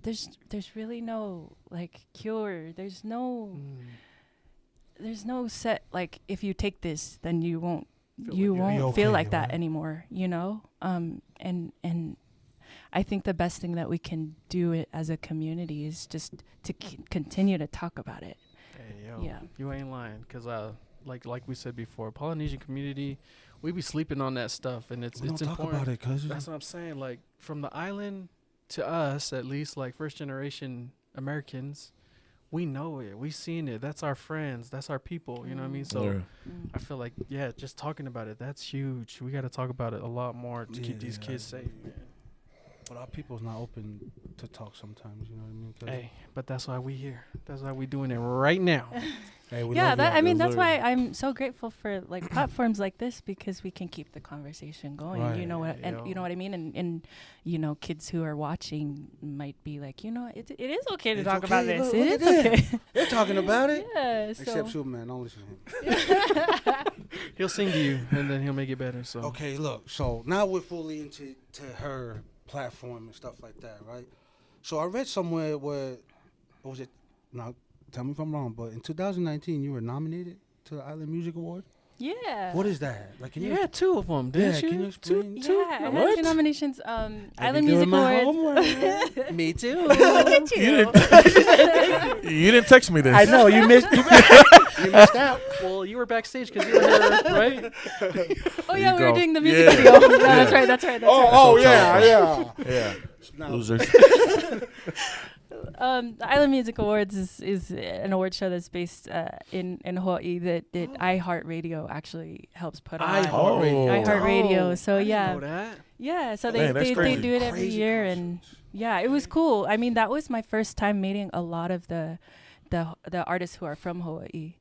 there's really no like cure. There's no set like if you take this then you won't feel like that anymore, you know? And I think the best thing that we can do it as a community is just to continue to talk about it. Hey, yo, Yeah. you ain't lying, because like we said before, Polynesian community, we be sleeping on that stuff, and it's Don't important. talk about it, cuz. That's what I'm saying. Like from the island to us, at least like first generation Americans, we know it. We seen it. That's our friends. That's our people. You know what I mean? So I feel like just talking about it, that's huge. We got to talk about it a lot more to keep these kids safe, man. But our people's not open to talk sometimes. You know what I mean? Hey, but that's why we here. That's why we doing it right now. Hey, we Yeah, love that y'all. I mean that's why I'm so grateful for like platforms like this because we can keep the conversation going. Right. You know what and you know what I mean? And you know, kids who are watching might be like, you know, it is okay to It's talk okay. about this. Look It at is that. okay. They're talking about it. Yeah. Except So Superman, don't listen to him. He'll sing to you, and then he'll make it better. So Okay, look. So now we're fully into her platform and stuff like that, right? So I read somewhere where, what was it? Now, tell me if I'm wrong, but in 2019 you were nominated to the Island Music Award. yeah. What is that? Like, can you you? had two of them, didn't you? Can you explain? Yeah, I had 2 nominations. I Island be Music doing my Awards. homework. Me too. You didn't text me this. I know you missed. You missed out. Well, you were backstage because you were here, right? Oh There yeah, you we were go. doing the music Yeah. video. No, that's right. That's right. Oh yeah, yeah. Yeah. No. Losers. The Island Music Awards is an award show that's based in Hawaii that iHeartRadio actually helps put on. iHeartRadio. iHeartRadio. So I didn't yeah, know that. yeah. So Man, that's they crazy. do it every Crazy year, and yeah, it was cool. I mean, that was my first time meeting a lot of the artists who are from Hawaii,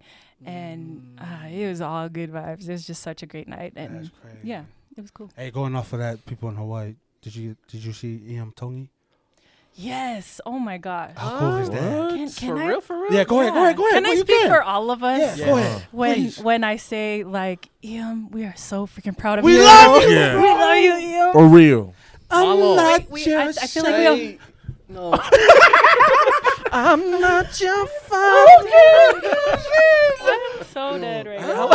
and it was all good vibes. It was just such a great night, and That's crazy. yeah, it was cool. Hey, going off of that, people in Hawaii, did you see Tongi? Yes. Oh my gosh. How cool is that? Can For I? real, for real? Yeah, go ahead. Can I Well, you speak for all of us? Yeah, go ahead. Please. When I say like, Iam, we are so freaking proud of We you. love you. Yeah. We love you, Iam. For real. Malo. I feel like we all. No. I'm not your I'm so dead right now.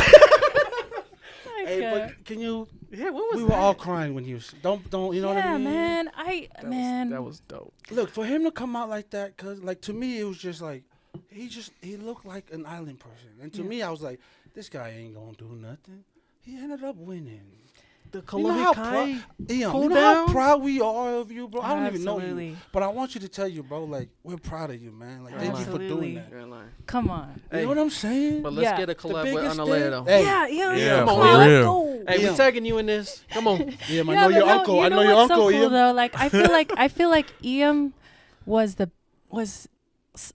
Hey, but can you? Yeah, what was We that? were all crying when you don't. You know what I Yeah, mean? man. That was dope. Look, for him to come out like that, cause like to me it was just like he looked like an island person, and to me I was like, this guy ain't gonna do nothing. He ended up winning. The You know how Kolohe you know how proud we are of you, bro. I don't even know you, Absolutely. but I want you to tell you, bro. Like we're proud of you, man. Like thank you for Absolutely. doing that. You're lying. Come on. You know what I'm saying? But let's Yeah. get a collab with biggest Analea, thing- though. Hey, Yeah, Yeah, come for on, let's real. go. Hey, Yeah. we tagging you in this. Come on. yeah, I Yeah, know your but uncle. I know your what's uncle. So cool Ian. though, like I feel like Iam was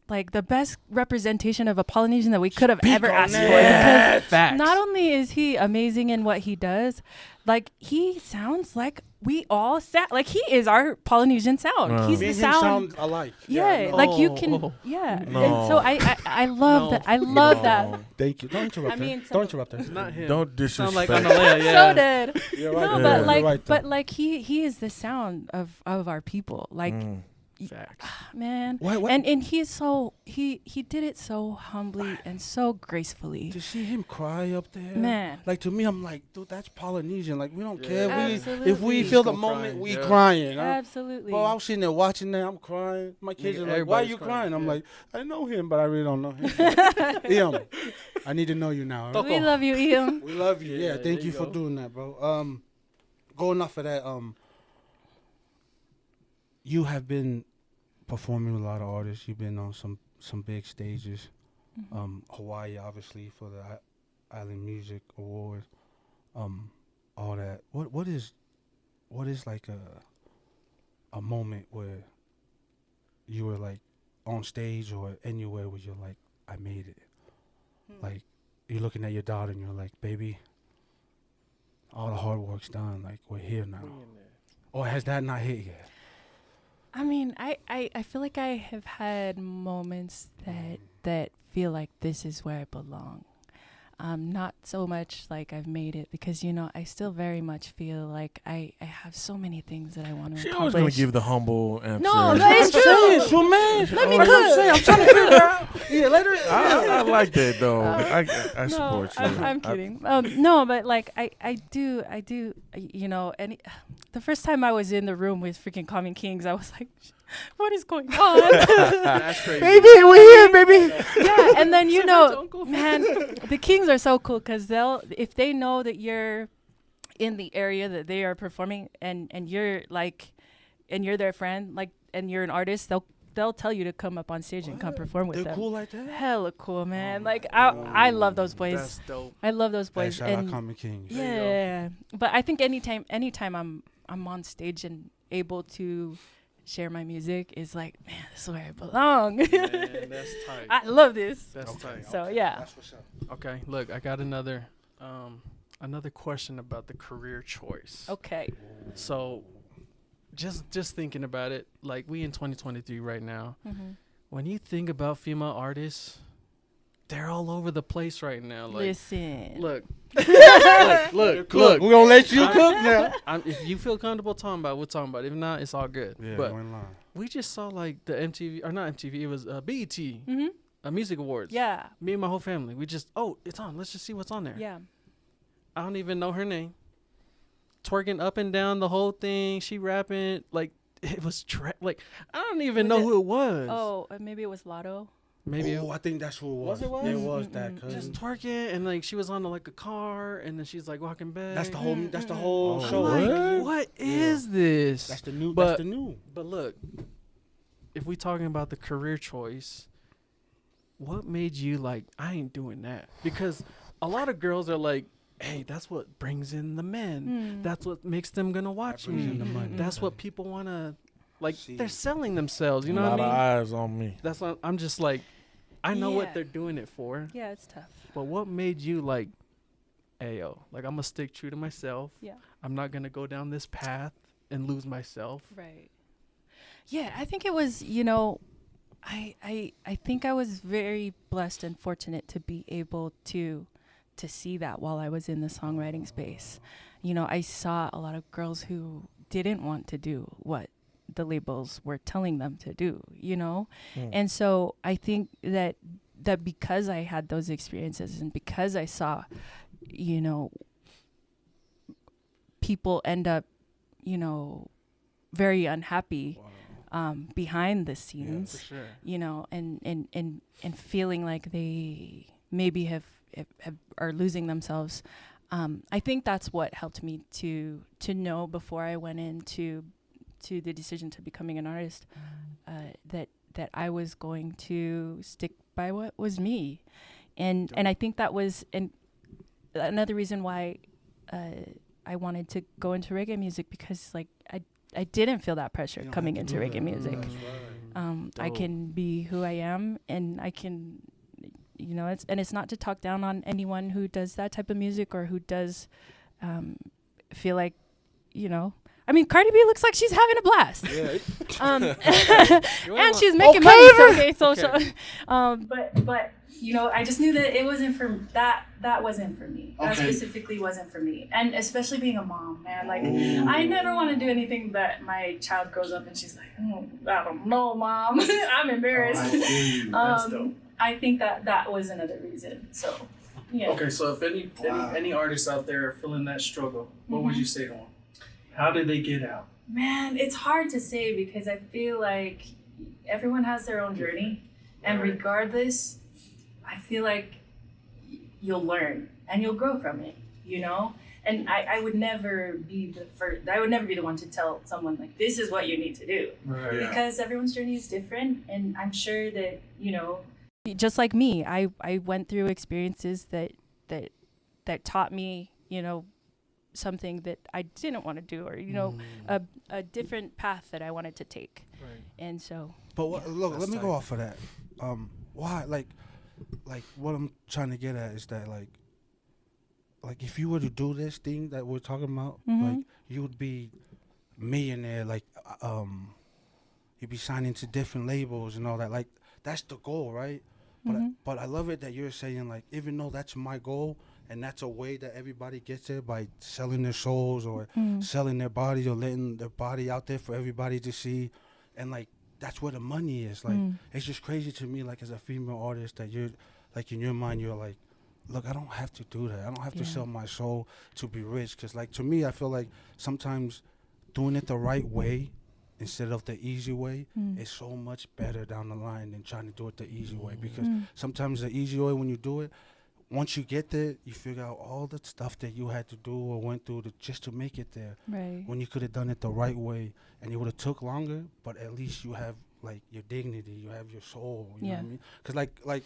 like the best representation of a Polynesian that we could have Speak ever on asked for. that. Because Facts. not only is he amazing in what he does, like he sounds like we all sound like he is our Polynesian sound. Wow. He's Me the and him sound. sound alike. Yeah, no. like you can. Oh. Yeah, No. and so I love No. that. I love that. No. Thank you. Don't interrupt I her. mean, Don't interrupt her. It's not him. Don't Sound disrespect. like Analea, yeah. So did. You're right. No, Yeah. but You're like, right, though. but like he is the sound of our people. Like, Mm. Facts. man, What? and he's so he did it so humbly and so gracefully. To see him cry up there, Man. Like to me, I'm like, dude, that's Polynesian. Like we don't care. Absolutely. If we Just feel the go moment, crying, we yeah. crying. Huh? Absolutely. Bro, I was sitting there watching that. I'm crying. My kids Nigga, are like, "Why are everybody's you crying, crying?" I'm yeah. like, "I know him, but I really don't know him." Ian, I need to know you now. huh? We love you, Ian. We love you. Yeah, Yeah, thank there you you for go. doing that, bro. Going off of that, you have been performing with a lot of artists. You've been on some big stages. Hawaii, obviously, for the Island Music Award. All that. What is like a moment where you were like on stage or anywhere where you're like, I made it. Like you're looking at your daughter and you're like, baby, all the hard work's done. Like we're here now. Or has that not hit yet? I mean, I feel like I have had moments that feel like this is where I belong. Not so much like I've made it because, you know, I still very much feel like I have so many things that I want to She accomplish. always gonna give the humble answer. No, that is true. So man, Let me I'm cook. saying, I'm trying to figure out. Yeah, later. I like that though. I No, support you. I'm kidding. No, but like I do, you know, and the first time I was in the room with freaking Common Kings, I was like, what is going on? That's crazy. Baby, we're here, baby. Yeah, and then you Surprise, know, uncle. man, the Kings are so cool because if they know that you're in the area that they are performing and you're like, and you're their friend, like, and you're an artist, they'll tell you to come up on stage and come perform with They're them. cool like that. Hella cool, man. Like I love those boys. That's dope. I love those Hey, boys. shout out and Common Kings. you go. yeah, but I think anytime I'm on stage and able to share my music is like, man, this is where I belong. Man, that's tight. I love this. That's tight. So yeah. That's what's up. Okay, look, I got another question about the career choice. Okay. So, just thinking about it, like we in 2023 right now. Mm-hmm. When you think about female artists, they're all over the place right now. Like, Listen. look, look. We're gonna let you cook now. If you feel comfortable talking about it, we'll talk about it. If not, it's all good. Yeah, but we're in line. we just saw like the MTV, or not MTV, it was BET, Mm-hmm. Music Awards. Yeah. Me and my whole family, we just, it's on. Let's just see what's on there. Yeah. I don't even know her name. Twerking up and down the whole thing. She rapping like it was like I don't even Was know it- who it was. Oh, maybe it was Lotto. Maybe Oh, I think that's who it was. Was it was? It was that. Mm-mm-mm. Cousin. just twerking and like she was on like a car and then she's like walking back. That's the whole. That's the whole Oh, show. Like, what? what is this? That's the new. But- that's the new. But look, if we talking about the career choice, what made you like, I ain't doing that? Because a lot of girls are like, hey, that's what brings in the men. Mm. That's what makes them gonna watch That brings me. in the money. That's what people wanna, like, See. they're selling themselves. You a know lot what I of mean? eyes on me. That's what I'm just like, I know Yeah. what they're doing it for. Yeah, it's tough. But what made you like, ayo, like I'm gonna stick true to myself. Yeah. I'm not gonna go down this path and lose myself. Right. Yeah, I think it was, you know, I think I was very blessed and fortunate to be able to see that while I was in the songwriting space. You know, I saw a lot of girls who didn't want to do what the labels were telling them to do, you know? And so I think that because I had those experiences and because I saw, you know, people end up, you know, very unhappy behind the scenes, For sure. you know, and feeling like they maybe are losing themselves. I think that's what helped me to know before I went into the decision to becoming an artist, that I was going to stick by what was me, and I think that was another reason why I wanted to go into reggae music, because like I didn't feel that pressure coming into reggae music. I can be who I am, and I can, it's not to talk down on anyone who does that type of music or who does feel like, I mean, Cardi B looks like she's having a blast. Yeah. And she's making money. But I just knew that it wasn't for that wasn't for me. That specifically wasn't for me. And especially being a mom, man. Like, I never want to do anything that my child grows up and she's like, I don't know, Mom. I'm embarrassed. That's dope. I think that was another reason. So, yeah. Okay, so if any artists out there are feeling that struggle, what would you say to them? How did they get out? Man, it's hard to say because I feel like everyone has their own journey. And regardless, I feel like you'll learn and you'll grow from it, And I would never be I would never be the one to tell someone, like, this is what you need to do. Right. Because everyone's journey is different. And I'm sure that, just like me, I went through experiences that taught me, something that I didn't want to do, or a different path that I wanted to take. Right. And so. But look, let me go off of that. Why, like what I'm trying to get at is that like if you were to do this thing that we're talking about, like you would be millionaire, like you'd be signing to different labels and all that. Like that's the goal, right? But I love it that you're saying, like, even though that's my goal. And that's a way that everybody gets there, by selling their souls or selling their bodies or letting their body out there for everybody to see. And, like, that's where the money is. Like, it's just crazy to me, like, as a female artist, that you're, like, in your mind, you're like, look, I don't have to do that. I don't have to sell my soul to be rich. Because, like, to me, I feel like sometimes doing it the right way instead of the easy way is so much better down the line than trying to do it the easy way. Because sometimes the easy way, when you do it, once you get there, you figure out all the stuff that you had to do or went through just to make it there. Right. When you could have done it the right way, and it would have took longer, but at least you have, like, your dignity, you have your soul. You know what I mean? Because, like,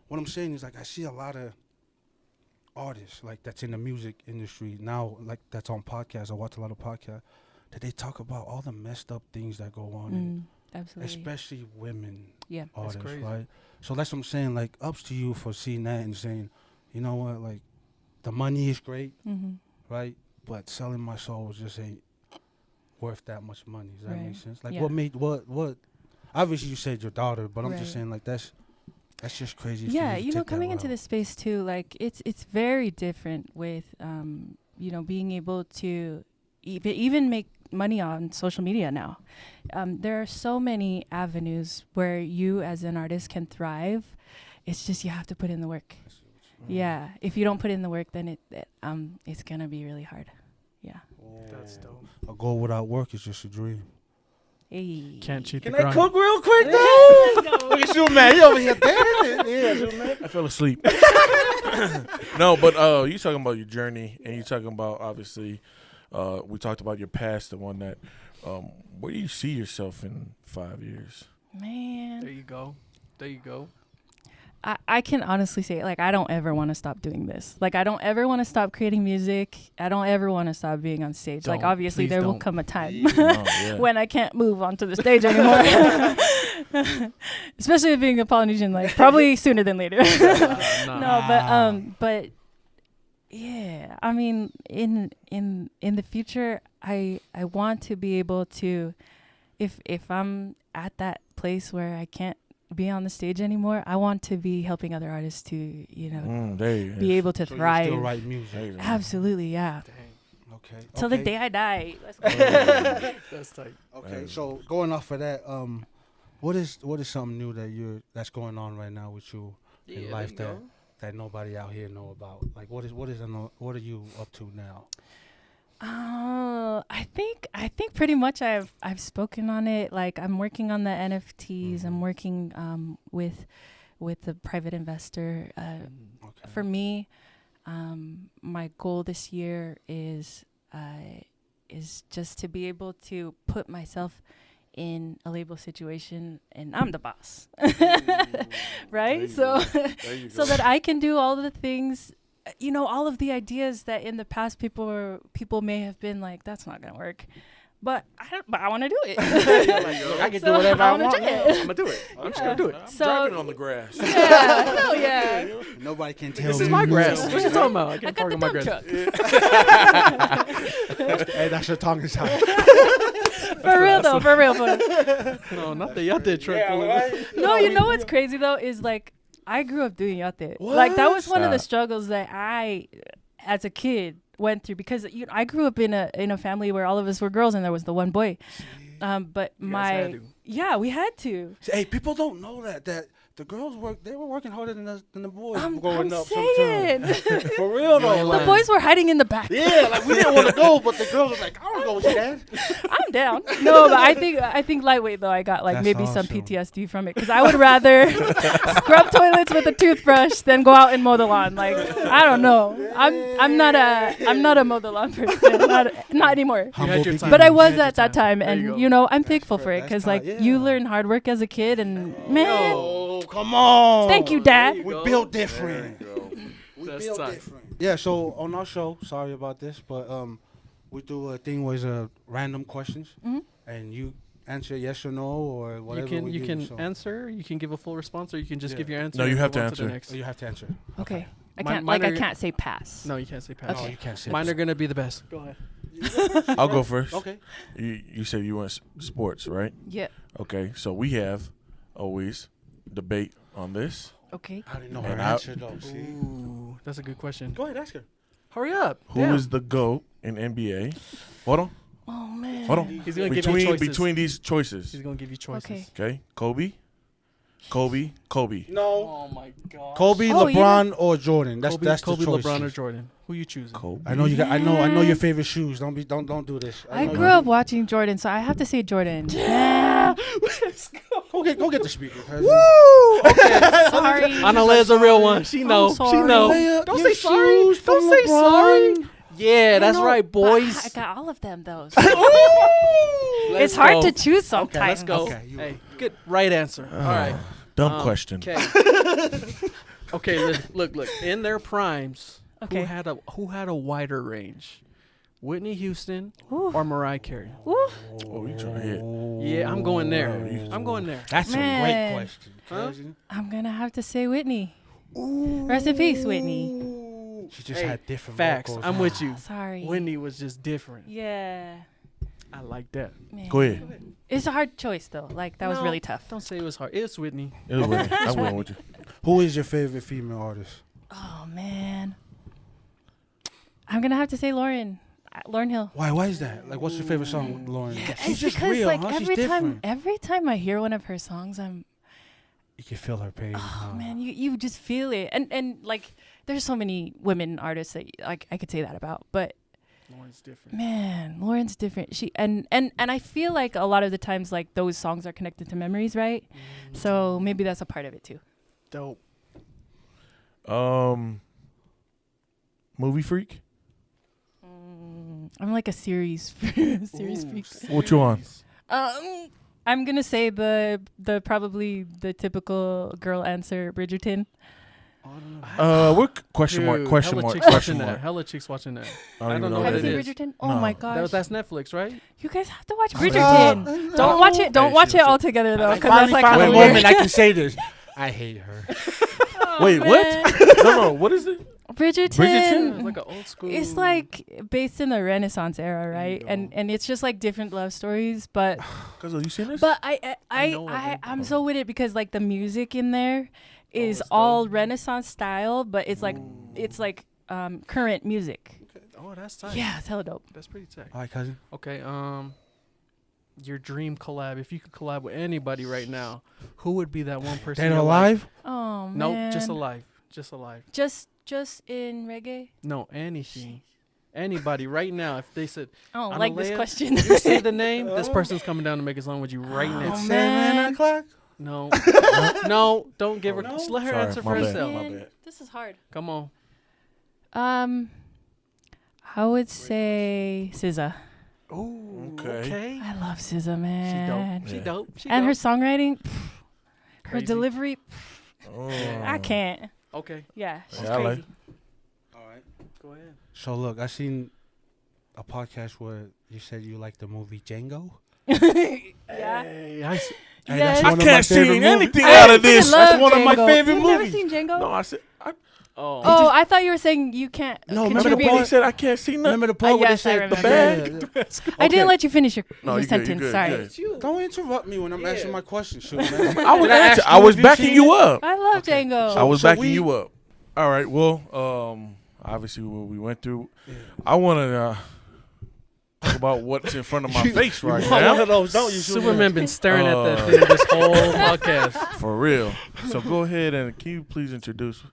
what I'm saying is, like, I see a lot of artists, like, that's in the music industry now, like, that's on podcasts. I watch a lot of podcasts that they talk about all the messed up things that go on, and absolutely, especially women That's artists, crazy. right? So that's what I'm saying, like, ups to you for seeing that and saying, you know what, like, the money is great, right? But selling my soul just ain't worth that much money. Does that make sense? Like, what obviously you said your daughter, but I'm just saying, like, that's just crazy. Yeah, coming into this space too, like, it's very different with, being able to even make money on social media now. There are so many avenues where you as an artist can thrive. It's just you have to put in the work. Yeah, if you don't put in the work, then it's gonna be really hard. Yeah. That's dope. A goal without work is just a dream. Hey. Can't cheat Can the I grind. cook real quick, though? Look at you, man. You over here dancing. Yeah, man. I fell asleep. No, but you talking about your journey, and you talking about, obviously, we talked about your past, the one that, where do you see yourself in 5 years? Man. There you go. I can honestly say, like, I don't ever want to stop doing this. Like, I don't ever want to stop creating music. I don't ever want to stop being on stage. Don't. Like, obviously, Please there will don't. come a time Yeah. when I can't move onto the stage anymore. Especially being a Polynesian, like, probably sooner than later. But yeah, I mean, in the future, I want to be able to, if I'm at that place where I can't be on the stage anymore, I want to be helping other artists to, be able to thrive. You still write music. Absolutely, yeah. Dang. Okay. Till the day I die. Let's go. That's tight. Okay, so going off of that, what is something new that's going on right now with you in life that nobody out here know about? Like, what are you up to now? I think pretty much I've spoken on it. Like, I'm working on the NFTs. I'm working with the private investor. For me, my goal this year is just to be able to put myself in a label situation, and I'm the boss, right? So that I can do all the things, all of the ideas that in the past people may have been like, that's not gonna work. But I want to do it. I can do whatever I want. try I'm it. gonna do it. I'm just gonna do it. I'm So- driving on the grass. Yeah, hell yeah. Nobody can tell This me. is my no. grass. What you talking about? I I can't got park the on my dump grass. truck. Hey, that's your tongue side. For real though, for real. No, not the yate truck. No, you know what's crazy though is like I grew up doing yate. Like that was one of the Stop. struggles that I, as a kid, went through because I grew up in a family where all of us were girls and there was the one boy. But You guys had to. we had to. Hey, people don't know that the girls they were working harder than the boys I'm growing up saying. sometimes. For real though. ain't The lying. boys were hiding in the back. Yeah, like we didn't want to go, but the girls were like, I want to go with you, Dad. I'm down. No, but I think lightweight though. I got like That's maybe some awesome. PTSD from it because I would rather scrub toilets with a toothbrush than go out and mow the lawn. Like I don't know. I'm not a mow the lawn person. Not anymore. You had your time. But I You was had your at that time, There you and go. I'm thankful for it that's because ti- like yeah. you learn hard work as a kid, and man, Oh, come on. thank you, Dad. We go. built different. We That's built tight. different. Yeah, so on our show, sorry about this, but we do a thing where random questions, Mhm. and you answer yes or no or whatever. we You do, can so. answer. You can give a full response, or you can just Yeah. give your answer. No, you and have move to on the answer. next. Oh, you have to answer. Okay, I Mine- can't mine I are- can't say pass. No, you can't say pass. No, Okay. you can't say. Mine are gonna be the best. Go ahead. I'll go first. Okay. You said you want sports, right? Yeah. Okay, so we have always debate on this. Okay. I didn't know And her I- answer though. See. Ooh, that's a good question. Go ahead, ask her. Hurry up. Who is the GOAT in NBA? Hold on. Oh man. Hold on. He's gonna give you choices. Between these choices. He's gonna give you choices. Okay. Okay. Kobe. No. Oh my god. Kobe, Oh, you LeBron, or Jordan. That's Kobe, the choice. LeBron, or Jordan. Who you choosing? Kobe. I know you got. I know your favorite shoes. Don't do this. I know grew you- up watching Jordan, so I have to say Jordan. Yeah. Go get the speaker. Sorry. Analea's a real one. She know. She sorry. know. Leia, Don't your say sorry. shoes Don't from say LeBron. sorry. Yeah, I that's know, right, but boys. I got all of them though. Let's It's hard go. to choose sometimes. Let's go. Okay, you- Hey, good. Right answer. All right. Dumb question. Okay. Okay. Look. In their primes, Okay. who had a wider range? Whitney Houston Ooh. or Mariah Carey? Ooh. Oh, you trying to hit? Yeah, I'm going there. I'm going there. That's a Man. great question. Huh? I'm gonna have to say Whitney. Rest in peace, Whitney. She just Hey, had different Facts. vocals. I'm with you. Sorry. Whitney was just different. Yeah. I like that. Man. Go ahead. It's a hard choice though. Like that was No, really tough. Don't say it was hard. It's Whitney. It was Whitney. I'm going with you. Who is your favorite female artist? Oh man. I'm gonna have to say Lauren. Lauren Hill. Why is that? Like, what's your favorite song, Lauren? She's It's just because real, like huh? She's every different. time I hear one of her songs, I'm You can feel her pain. oh man, you just feel it. And like there's so many women artists that like I could say that about, but Lauren's different. man, Lauren's different. She and I feel like a lot of the times like those songs are connected to memories, right? So maybe that's a part of it too. Dope. Movie freak. I'm like a series series freak. What you on? I'm gonna say the probably the typical girl answer, Bridgerton. What question mark? Dude, Question hella mark? chicks Question watching that. mark? Hella chicks watching that. I don't even know Have what Have it you is. seen Bridgerton? Oh No. my gosh, That's Netflix, right? you guys have to watch Bridgerton. Don't watch it. Don't Hey, watch she it was all together though, I because that's finally like found a kinda wait, weird. moment I can say this. I hate her. Oh, Wait, man. what? No, what is it? Bridgerton. Bridgerton? It's like an old school. It's like based in the Renaissance era, right? go. And it's just like different love stories, but Cause you seen this? but I know of I it. I'm so with it because like the music in there is it's all dope. Renaissance style, but it's like current music. Oh, that's tight. Yeah, it's hella dope. That's pretty tight. All right, cousin. Okay. Your dream collab. If you could collab with anybody right now, who would be that one person? Dead or you're alive? Oh man. Nope. Just alive. Just alive. Just in reggae. No, anything. Anybody right now. If they said, I don't like this Analea, question. you say the name, this person's coming down to make a song with you right Oh, now. man. 7 o'clock? No. No, don't give her. No? Just let her Sorry, answer my for bad. herself. My Man, bad. this is hard. Come on. I would say SZA. Oh, Okay. I love SZA, She man. dope. She Yeah. dope. She And her dope. songwriting, her Crazy. delivery, Oh. I can't. Okay. Yeah, she's Yeah, I like crazy. All right. Go ahead. So, look, I seen a podcast where you said you like the movie Django. Yeah. Hey, Hey, Yes. that's I one of my can't see favorite movies. anything I out of freaking this. love That's one of my Django. favorite You've movies. Never seen Django? No, I said. Oh, I thought you were saying you can't. No, Remember the contribute. part he said I can't see nothing. Remember the part where yes, I they said the remember. bag? I didn't let you finish your, No, your you good, you sentence. good, Sorry. good. Don't interrupt me when I'm answering my question, shoot, man. I was Did I ask I you was if you backing seen you it? up. I love Django. I was So backing we- you up. All right. Well, obviously what we went through. I want to talk about what's in front of my face right One now. of those, don't you? Superman been staring at that thing this whole podcast. For real. So go ahead and can you please introduce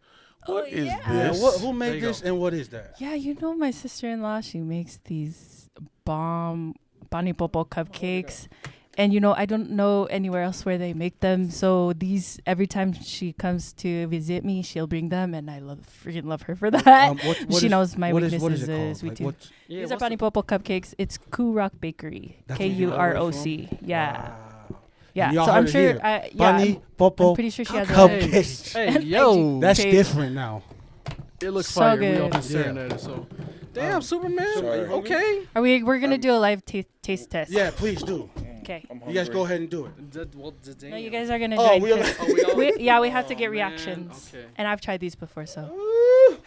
what is yeah. Yeah, this? who There made you this go. and what is that? Yeah, you know my sister-in-law. She makes these bomb Pani Popo cupcakes, and you know I don't know anywhere else where they make them. So these every time she comes to visit me, she'll bring them, and I freaking love her for that. What She is- knows my what weaknesses. what is it is called? sweet Like, tooth. what's- Yeah, These are what's Pani Popo cupcakes. It's Kuroc Bakery. That's where you got it Kuroc. Yeah, Wow. yeah. Y'all So I'm heard it sure. here. Yeah, Pani I'm Popo pretty sure she has a. cupcakes. Hey, yo. That's Okay. different now. It looks So fire. We all good. been staring Yeah. at it. So, damn, Superman. Sorry. Okay. We're gonna do a live taste test. Yeah, please do. Okay. You guys go ahead and do it. No, you guys are gonna Oh, join. we 'cause we have to get Oh, man. reactions. Okay. And I've tried these before, so.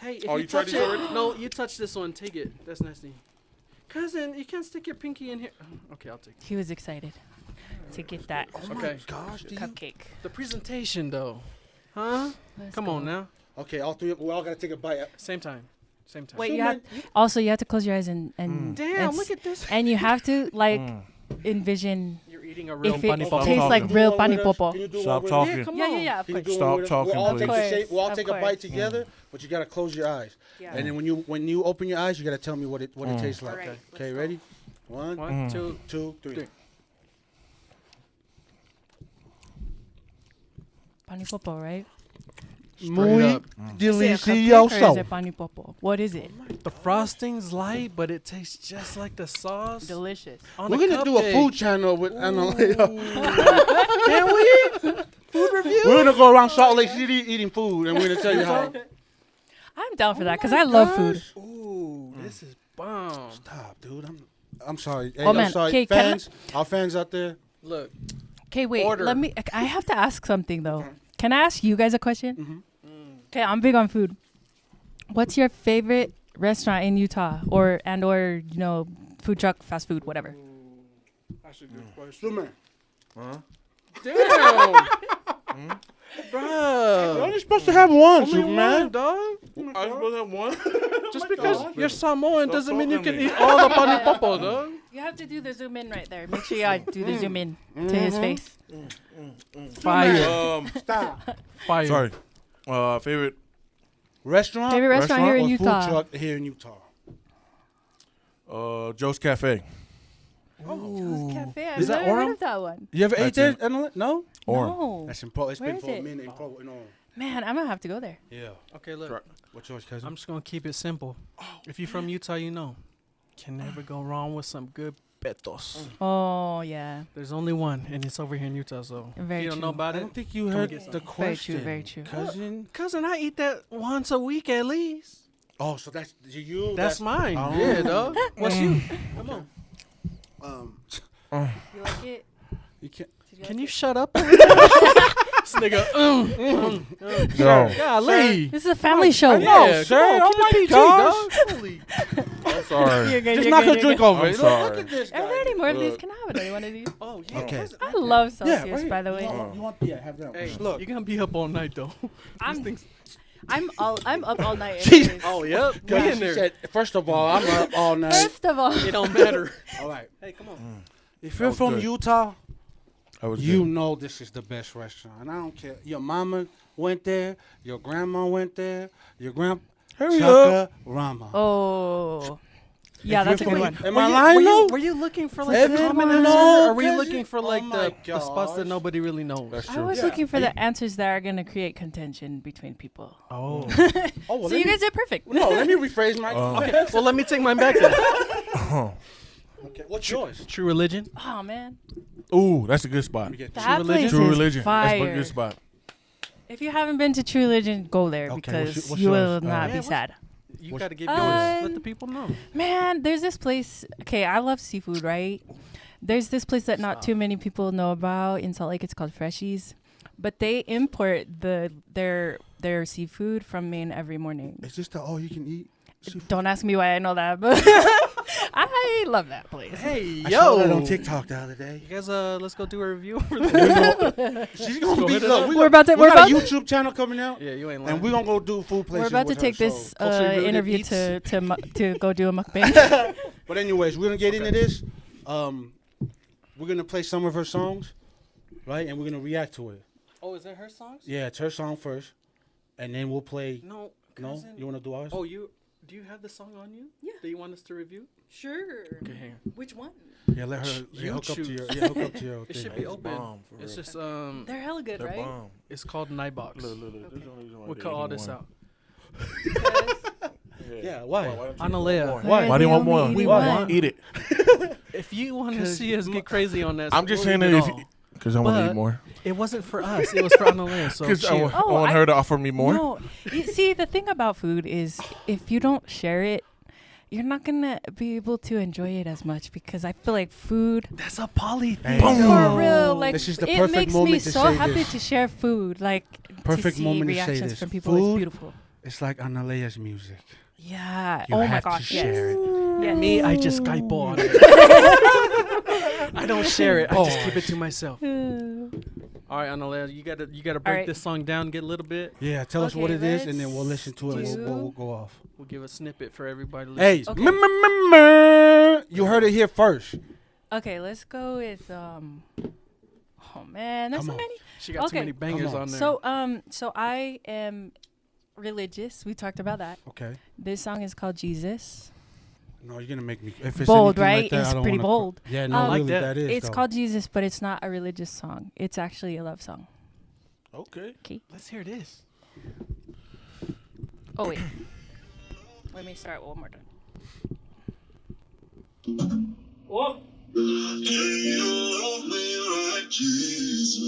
Hey, if Oh, you you tried touch these it, already? no, you touch this one. Take it. That's nasty. Cousin, you can't stick your pinky in here. Okay, I'll take it. He was excited to get that Okay. Gosh, do you? cupcake. The presentation, though. Huh? Let's Come go. on now. Okay, all three. We all gotta take a bite. Same time. Same time. Wait, you have also you have to close your eyes and Damn, and look at this. and you have to like envision You're eating a real if it bunny Stop tastes talking. like real Pani pani popo. Stop talking. Yeah, come Yeah, on. yeah, yeah. Of Can you course. do one Stop with us? talking, We'll all please. take the Of shape. We'll all course, take of a bite course. together, but you gotta close your eyes. Yeah. And then when you open your eyes, you gotta tell me what it tastes like. Alright, Okay, let's go. ready? One, One, two. 2, 3. Three. Pani popo, right? Muy up. Is it a cupcake or is delicioso. it pani popo? What is it? The frosting's light, but it tastes just like the sauce. Delicious. on We're the gonna do a cupcake. food channel with Analea. Can we? Food review. We're gonna go around Salt Lake City eating food, and we're gonna tell you how. I'm down for that because I love food. Ooh, this is bomb. Stop, dude. I'm sorry. Hey, Oh, I'm man. sorry, Okay, can I- fans. Our fans out there. Look, Okay, wait. Order. Let me. I have to ask something though. Can I ask you guys a question? Okay, I'm big on food. What's your favorite restaurant in Utah, or you know, food truck, fast food, whatever? that's a good question. Superman. Damn. You're Bruh. only supposed to have one, Only one, Superman. dog. I was supposed to have one. Just because you're Samoan Stop doesn't mean you talking can to me. eat all the pani popo, dog. You have to do the zoom in right there. Make sure you do the zoom in to his face. Fire. Stop. Fire. Sorry. Favorite. Restaurant. Favorite restaurant here in or Utah? Food truck here in Utah. Joe's Cafe. Joe's Cafe. I've Is that never heard Orem? of that one. You ever ate That's there? Analea? No. No. That's in Pro. It's Where been is for a it? minute in Pro. No. Man, I'm gonna have to go there. Yeah. Okay, look. What's yours, cousin? I'm just gonna keep it simple. If you're from Utah, you know, can never go wrong with some good petos. Oh yeah, There's only one, and it's over here in Utah. So Very if you don't know true. about I it, don't think you Come heard get some. the very question. true, very true. Cousin. cousin, I eat that once a week at least. Oh, so that's you. That's mine. Oh. Yeah, dog. What's you? Come on. You like it? You can't. Can you shut up? This nigga. No. Golly. This is a family show. Yeah, sir. come on, Oh my keep it PG, gosh. dog. Holy. I'm sorry. You're good, Just you're knock good, a you're drink good. over I'm it. sorry. Look at this guy. Are there any more of these? Look. Can I have another one of these? Oh yeah. Okay. cousin. I love Yeah, Celsius, right. by the way. You want? Yeah, have them. Hey, Look. you're gonna be up all night though. I'm up all night. Jeez. anyways. Oh yep. We God, in she there. said, first of all, I'm up all night. First of all, It don't matter. All right. Hey, come on. If you're was from good. Utah, That was you good. know this is the best restaurant. And I don't care. Your mama went there. Your grandma went there. Your grandpa. Hurry up. Rama. oh, yeah, that's a good one. Am I lying though? Were you looking for like the Everyone common answer, knows, or were you cousin? looking for Oh like my the spots that gosh. nobody really knows? That's I true. was Yeah. looking for the answers that are gonna create contention between people. Oh. Oh, well, So let you me- guys did perfect. No, let me rephrase my. Okay. Well, let me take mine back then. Okay, what's yours? True religion. Oh man, Ooh, that's a good spot. that Religion? place True is religion. That's a fire. good spot. If you haven't been to True Religion, go there Okay, because what's you yours? will not Yeah, be what's- sad. You What's- got to give yours. Let the people know. Man, there's this place. Okay, I love seafood, right? There's this place that not too many people know about in Salt Lake. It's called Freshies, but they import their seafood from Maine every morning. Is this the all you can eat? Seafood? Don't ask me why I know that, but I love that place. Hey, I saw that on TikTok the other day. You guys, let's go do a review over there. She's gonna Go be. hit it Look, up. we We're got a about to- YouTube channel coming out, Yeah, you ain't lying. and we're gonna go do food places. We're about to with her, take so- this Culturally rooted interview eats. to go do a mukbang. But anyways, we're gonna get into this. We're gonna play some of her songs, right? And we're gonna react to it. Oh, is that her songs? Yeah, it's her song first, and then we'll play. No, No, cousin. you wanna do ours? Oh, do you have the song on you? Yeah. Do you want us to review? Sure. Okay, hang on. Which one? Yeah, let her You hook up to choose. your. Yeah, hook up to your. It thing. should be open. bomb, for It's real. just They're hella good, They're right? bomb. it's called Nightbox. Look. There's no reason why We'll they cut all only this one. out. Yeah, why? don't you Analea. want more? Why? Why do you want more? Only We eat want- one. Eat it. If you want to see us get crazy on that, I'm just we'll saying eat that it if all. because I want to But- eat more. It wasn't for us. It was for Analea. So Because I cheers. Oh, want I- her to offer me more. No, you see, the thing about food is if you don't share it, you're not gonna be able to enjoy it as much because I feel like food. That's a poly thing. Boom. For real, like This is the it perfect makes me moment to so say happy this. to share food. Like Perfect to see moment to say reactions this. from people is Food- beautiful. It's like Analea's music. Yeah. You oh have my to gosh. share Yes. it. Yes. Me, I just Skype on it. I don't share it. I just keep it to myself. All right, Analea, you gotta break right. this song down, get a little bit. Yeah, tell us what it Okay, is, and then we'll let's listen to it. do- We'll go off. We'll give a snippet for everybody to listen Hey, to. Okay. you heard it here first. Okay, let's go with Oh man, there's Come so on. many. She got too Okay. many bangers Come on. on there. So I am religious. We talked about that. Okay. This song is called Jesus. No, you're gonna make me. If it's Bold, anything right? Like that, It's I don't pretty wanna bold. Yeah, no, I like really, that. that is. It's though. called Jesus, but it's not a religious song. It's actually a love song. Okay. Let's hear this. Oh wait. Let me start one more time. Oh. Can you love me like Jesus?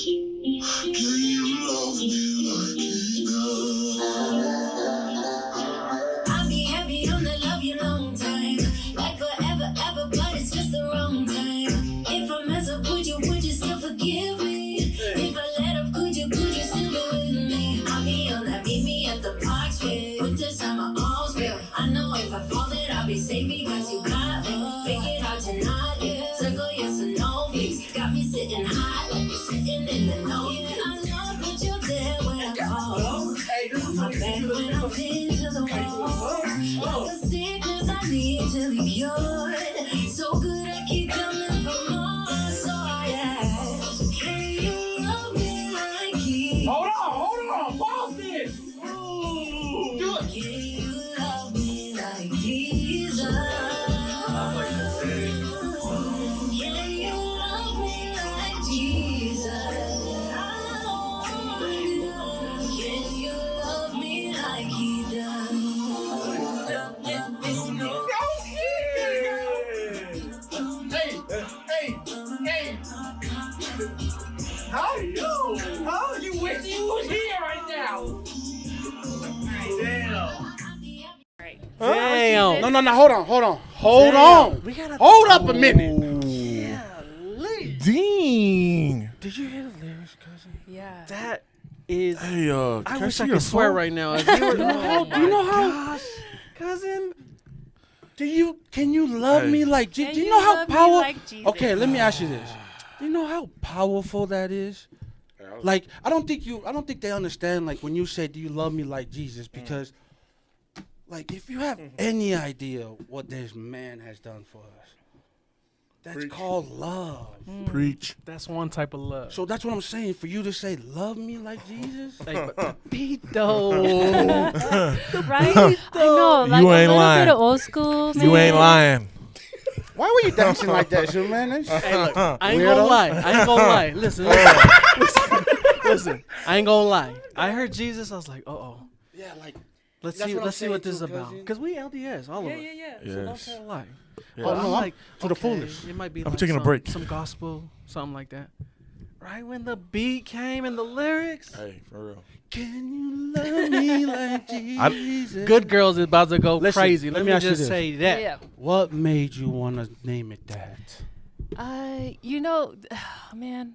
Can you love me like He does? I'll be happy on the love you long time. Like forever, ever, but it's just the wrong time. If I mess up, would you still forgive me? If I let up, could you still be with me? I'll be on that, meet me at the park square. Put this on my own spill. I know if I fall, then I'll be safe because you got me. Make it hard to not, yeah. Circle yes or no, please. Got me sitting high, like you're sitting in the know. Yeah, I love that you're there when I call. Got my back when I'm pinned to the wall. Like a sickness I need to be cured. So good I keep coming for more. So I ask, can you love me like He? Hold on, pause this. Do it. Can you love me like Jesus? Can you love me like Jesus? Can you love me like He does? Damn. No, hold on. Hold up a minute. Dang. Did you hear the lyrics, cousin? Yeah. That is. Hey, I can wish see I your could swear phone? right now. If you were, Do you know how? cousin? Can you love Hey. me like Can Do you know how love me powerful? like Jesus? Okay, let me ask you this. Do you know how powerful that is? Like, I don't think they understand. Like when you say, "Do you love me like Jesus?" Because, like, if you have any idea what this man has done for us, that's Preach. called love. Preach. That's one type of love. So that's what I'm saying. For you to say, "Love me like Jesus," Hey, but the beat though. Right? I know. Like You a ain't little lying. bit of old school. Man. You ain't lying. why were you dancing like that, so man? That's- Hey, look, I ain't Weirdo. gonna lie. Listen. Listen. I ain't gonna lie. I heard Jesus. I was like, yeah, like let's That's see. what I'm Let's see what saying this is too, about. cousin. Cause we LDS, all of us. Yeah. So don't Yes. say a lie. Yeah. But no, I'm I'm like to the okay, fullest. It might be. I'm like taking a some- break. Some gospel, something like that. Right when the beat came and the lyrics. Hey, for real. Can you love me like Jesus? Good Girls is about to go Listen, crazy. let Let me me ask you just this. say that. Yeah. What made you want to name it that? You know, man,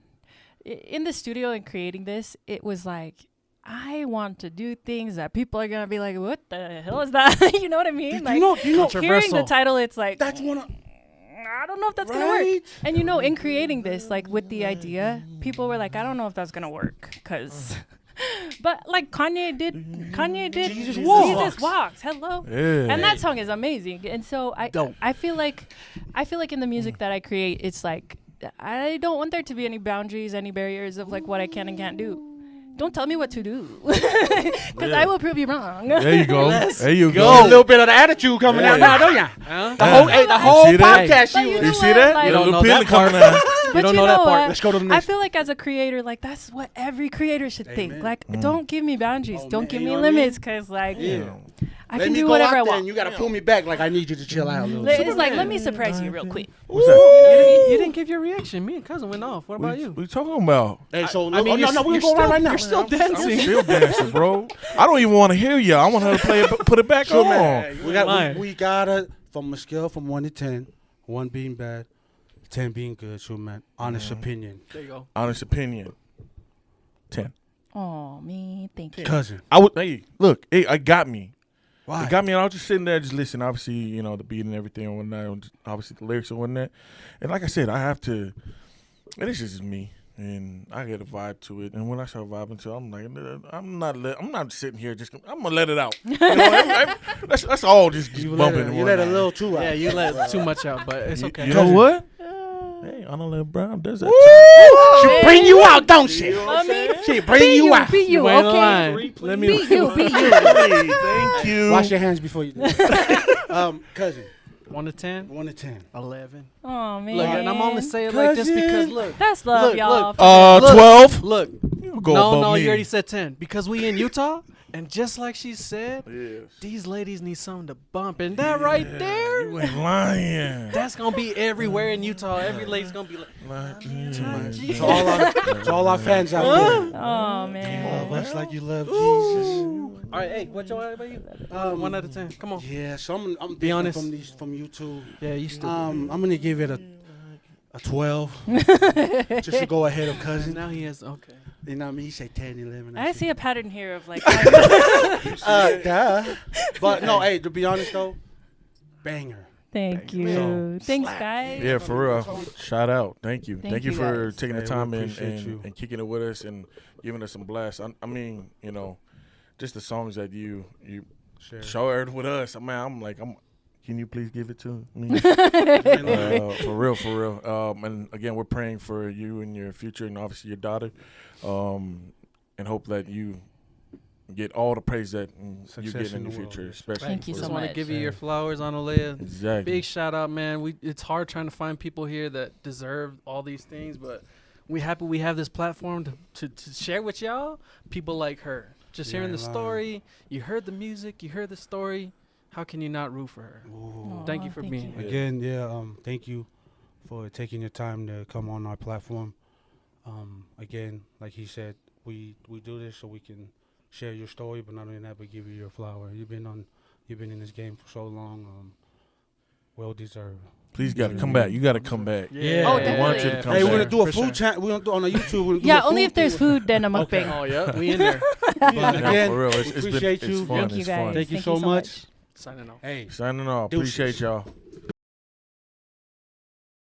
in the studio and creating this, it was like, I want to do things that people are going to be like, what the hell is that? You know what I mean? Did Like, you know hearing the Controversial. title, it's like, that's one of I don't know if that's going to work. right? And you know, in creating this, like with the idea, people were like, I don't know if that's going to work. Because, but like Kanye did Jesus Jesus Walks. Walks. Hello. Yeah. And that song is amazing. And so Dope. I feel like in the music that I create, it's like, I don't want there to be any boundaries, any barriers of like what I can and can't do. Don't tell me what to do, because I will prove you wrong. There you go. There you A go. little bit of the attitude coming out now, don't ya? Huh? The whole See that? podcast. But You, you You know see what? that? Like- You You don't know, know the that feeling coming part. out. But You don't know that part. what? Let's go to the I next. feel like as a creator, like that's what every creator should think. Amen. Like, don't give me boundaries, Oh, don't man, give you me know what I mean? limits, because like Yeah. I Let can me do go whatever I out there want. and you gotta pull me back. Like I need you to chill out a little. It's like, let me surprise you real quick. What's that? You didn't give your reaction. Me and cousin went off. What about you? What you talking about? Hey, so I mean, no, we're going right now. You're still I'm dancing. still dancing, bro. I don't even want to hear you. I want her to play it, put it back So, on. man, Mine. we gotta from a scale from 1 to 10, 1 being bad, 10 being good. So man, honest opinion, There you go. Honest opinion. 10. Oh, me, thank you. cousin. I would. Hey, look. It got me. Why? It got me, and I was just sitting there, just listening. Obviously, you know, the beat and everything and whatnot. And obviously, the lyrics and whatnot. And like I said, I have to. And it's just me, and I get a vibe to it. And when I start vibing to it, I'm like, I'm not sitting here just. I'm gonna let it out. You know, that's all. Just You bumping. and let a whatnot. little too out. Yeah, you let too much out, but it's okay. You know what? Hey, Analea Brown does that. She bring you out, don't she? I mean, She bring you out. be you, Wait in okay? line. Let me. Be you. Hey, thank you. Wash your hands before you do. Cousin, 1 to 10. 1 to 10. 11. Oh man. Look, and I'm only saying like this because Cousin. look. That's love, Look, y'all. look. 12. Look. You go No, above no, me. you already said 10 because we in Utah, and just like she said, Yes. these ladies need something to bump, and that right there, You ain't lying. that's gonna be everywhere in Utah. Every lady's gonna be like, To all our fans out there, Oh man. love us like you love Jesus. all right, hey, what y'all about you? 1 out of 10. Come on. Yeah, so I'm Be different honest. from you two. Yeah, you still. I'm gonna give it a 12, just to go ahead of cousin. Now he has okay. You know what I mean? He say 10, 11. I see a pattern here of like. Duh. But no, hey, to be honest though, banger. Thank you. So, Thanks, slap. guys. Yeah, for real. Shout out. Thank you. Thank Thank you you, for guys. taking the Hey, we time appreciate you. and kicking it with us and giving us some blasts. I mean, you know, just the songs that you Sure. shared with us. Can you please give it to me? For real. And again, we're praying for you and your future and obviously your daughter. And hope that you get all the praise that you Success get in in the the world, future, yes. especially. Thank you for so Just us. want to much. give you your flowers, Analea. Exactly. Big shout out, man. It's hard trying to find people here that deserve all these things, but we happy we have this platform to share with y'all people like her. Just You hearing the ain't lying. story, you heard the music, you heard the story. How can you not root for her? Ooh. Thank you for Thank being you. here. Again, yeah, thank you for taking your time to come on our platform. Again, like he said, we do this so we can share your story, but not only that, but give you your flower. You've been in this game for so long. Well deserved. Please gotta come back. You gotta come back. Yeah. Oh, We want you to definitely. come Hey, we're back. gonna do a For food sure. chat. We're gonna do on the YouTube. We're gonna do Yeah, a only food if there's thing. food, then I'm Okay. mukbang. Oh yeah, we in there. But Yeah, again, for real. we It's been appreciate it's you. fun. Thank you, It's guys. fun. Thank you Thank so you so much. much. Signing off. Hey, Signing off. Deuces. Appreciate y'all.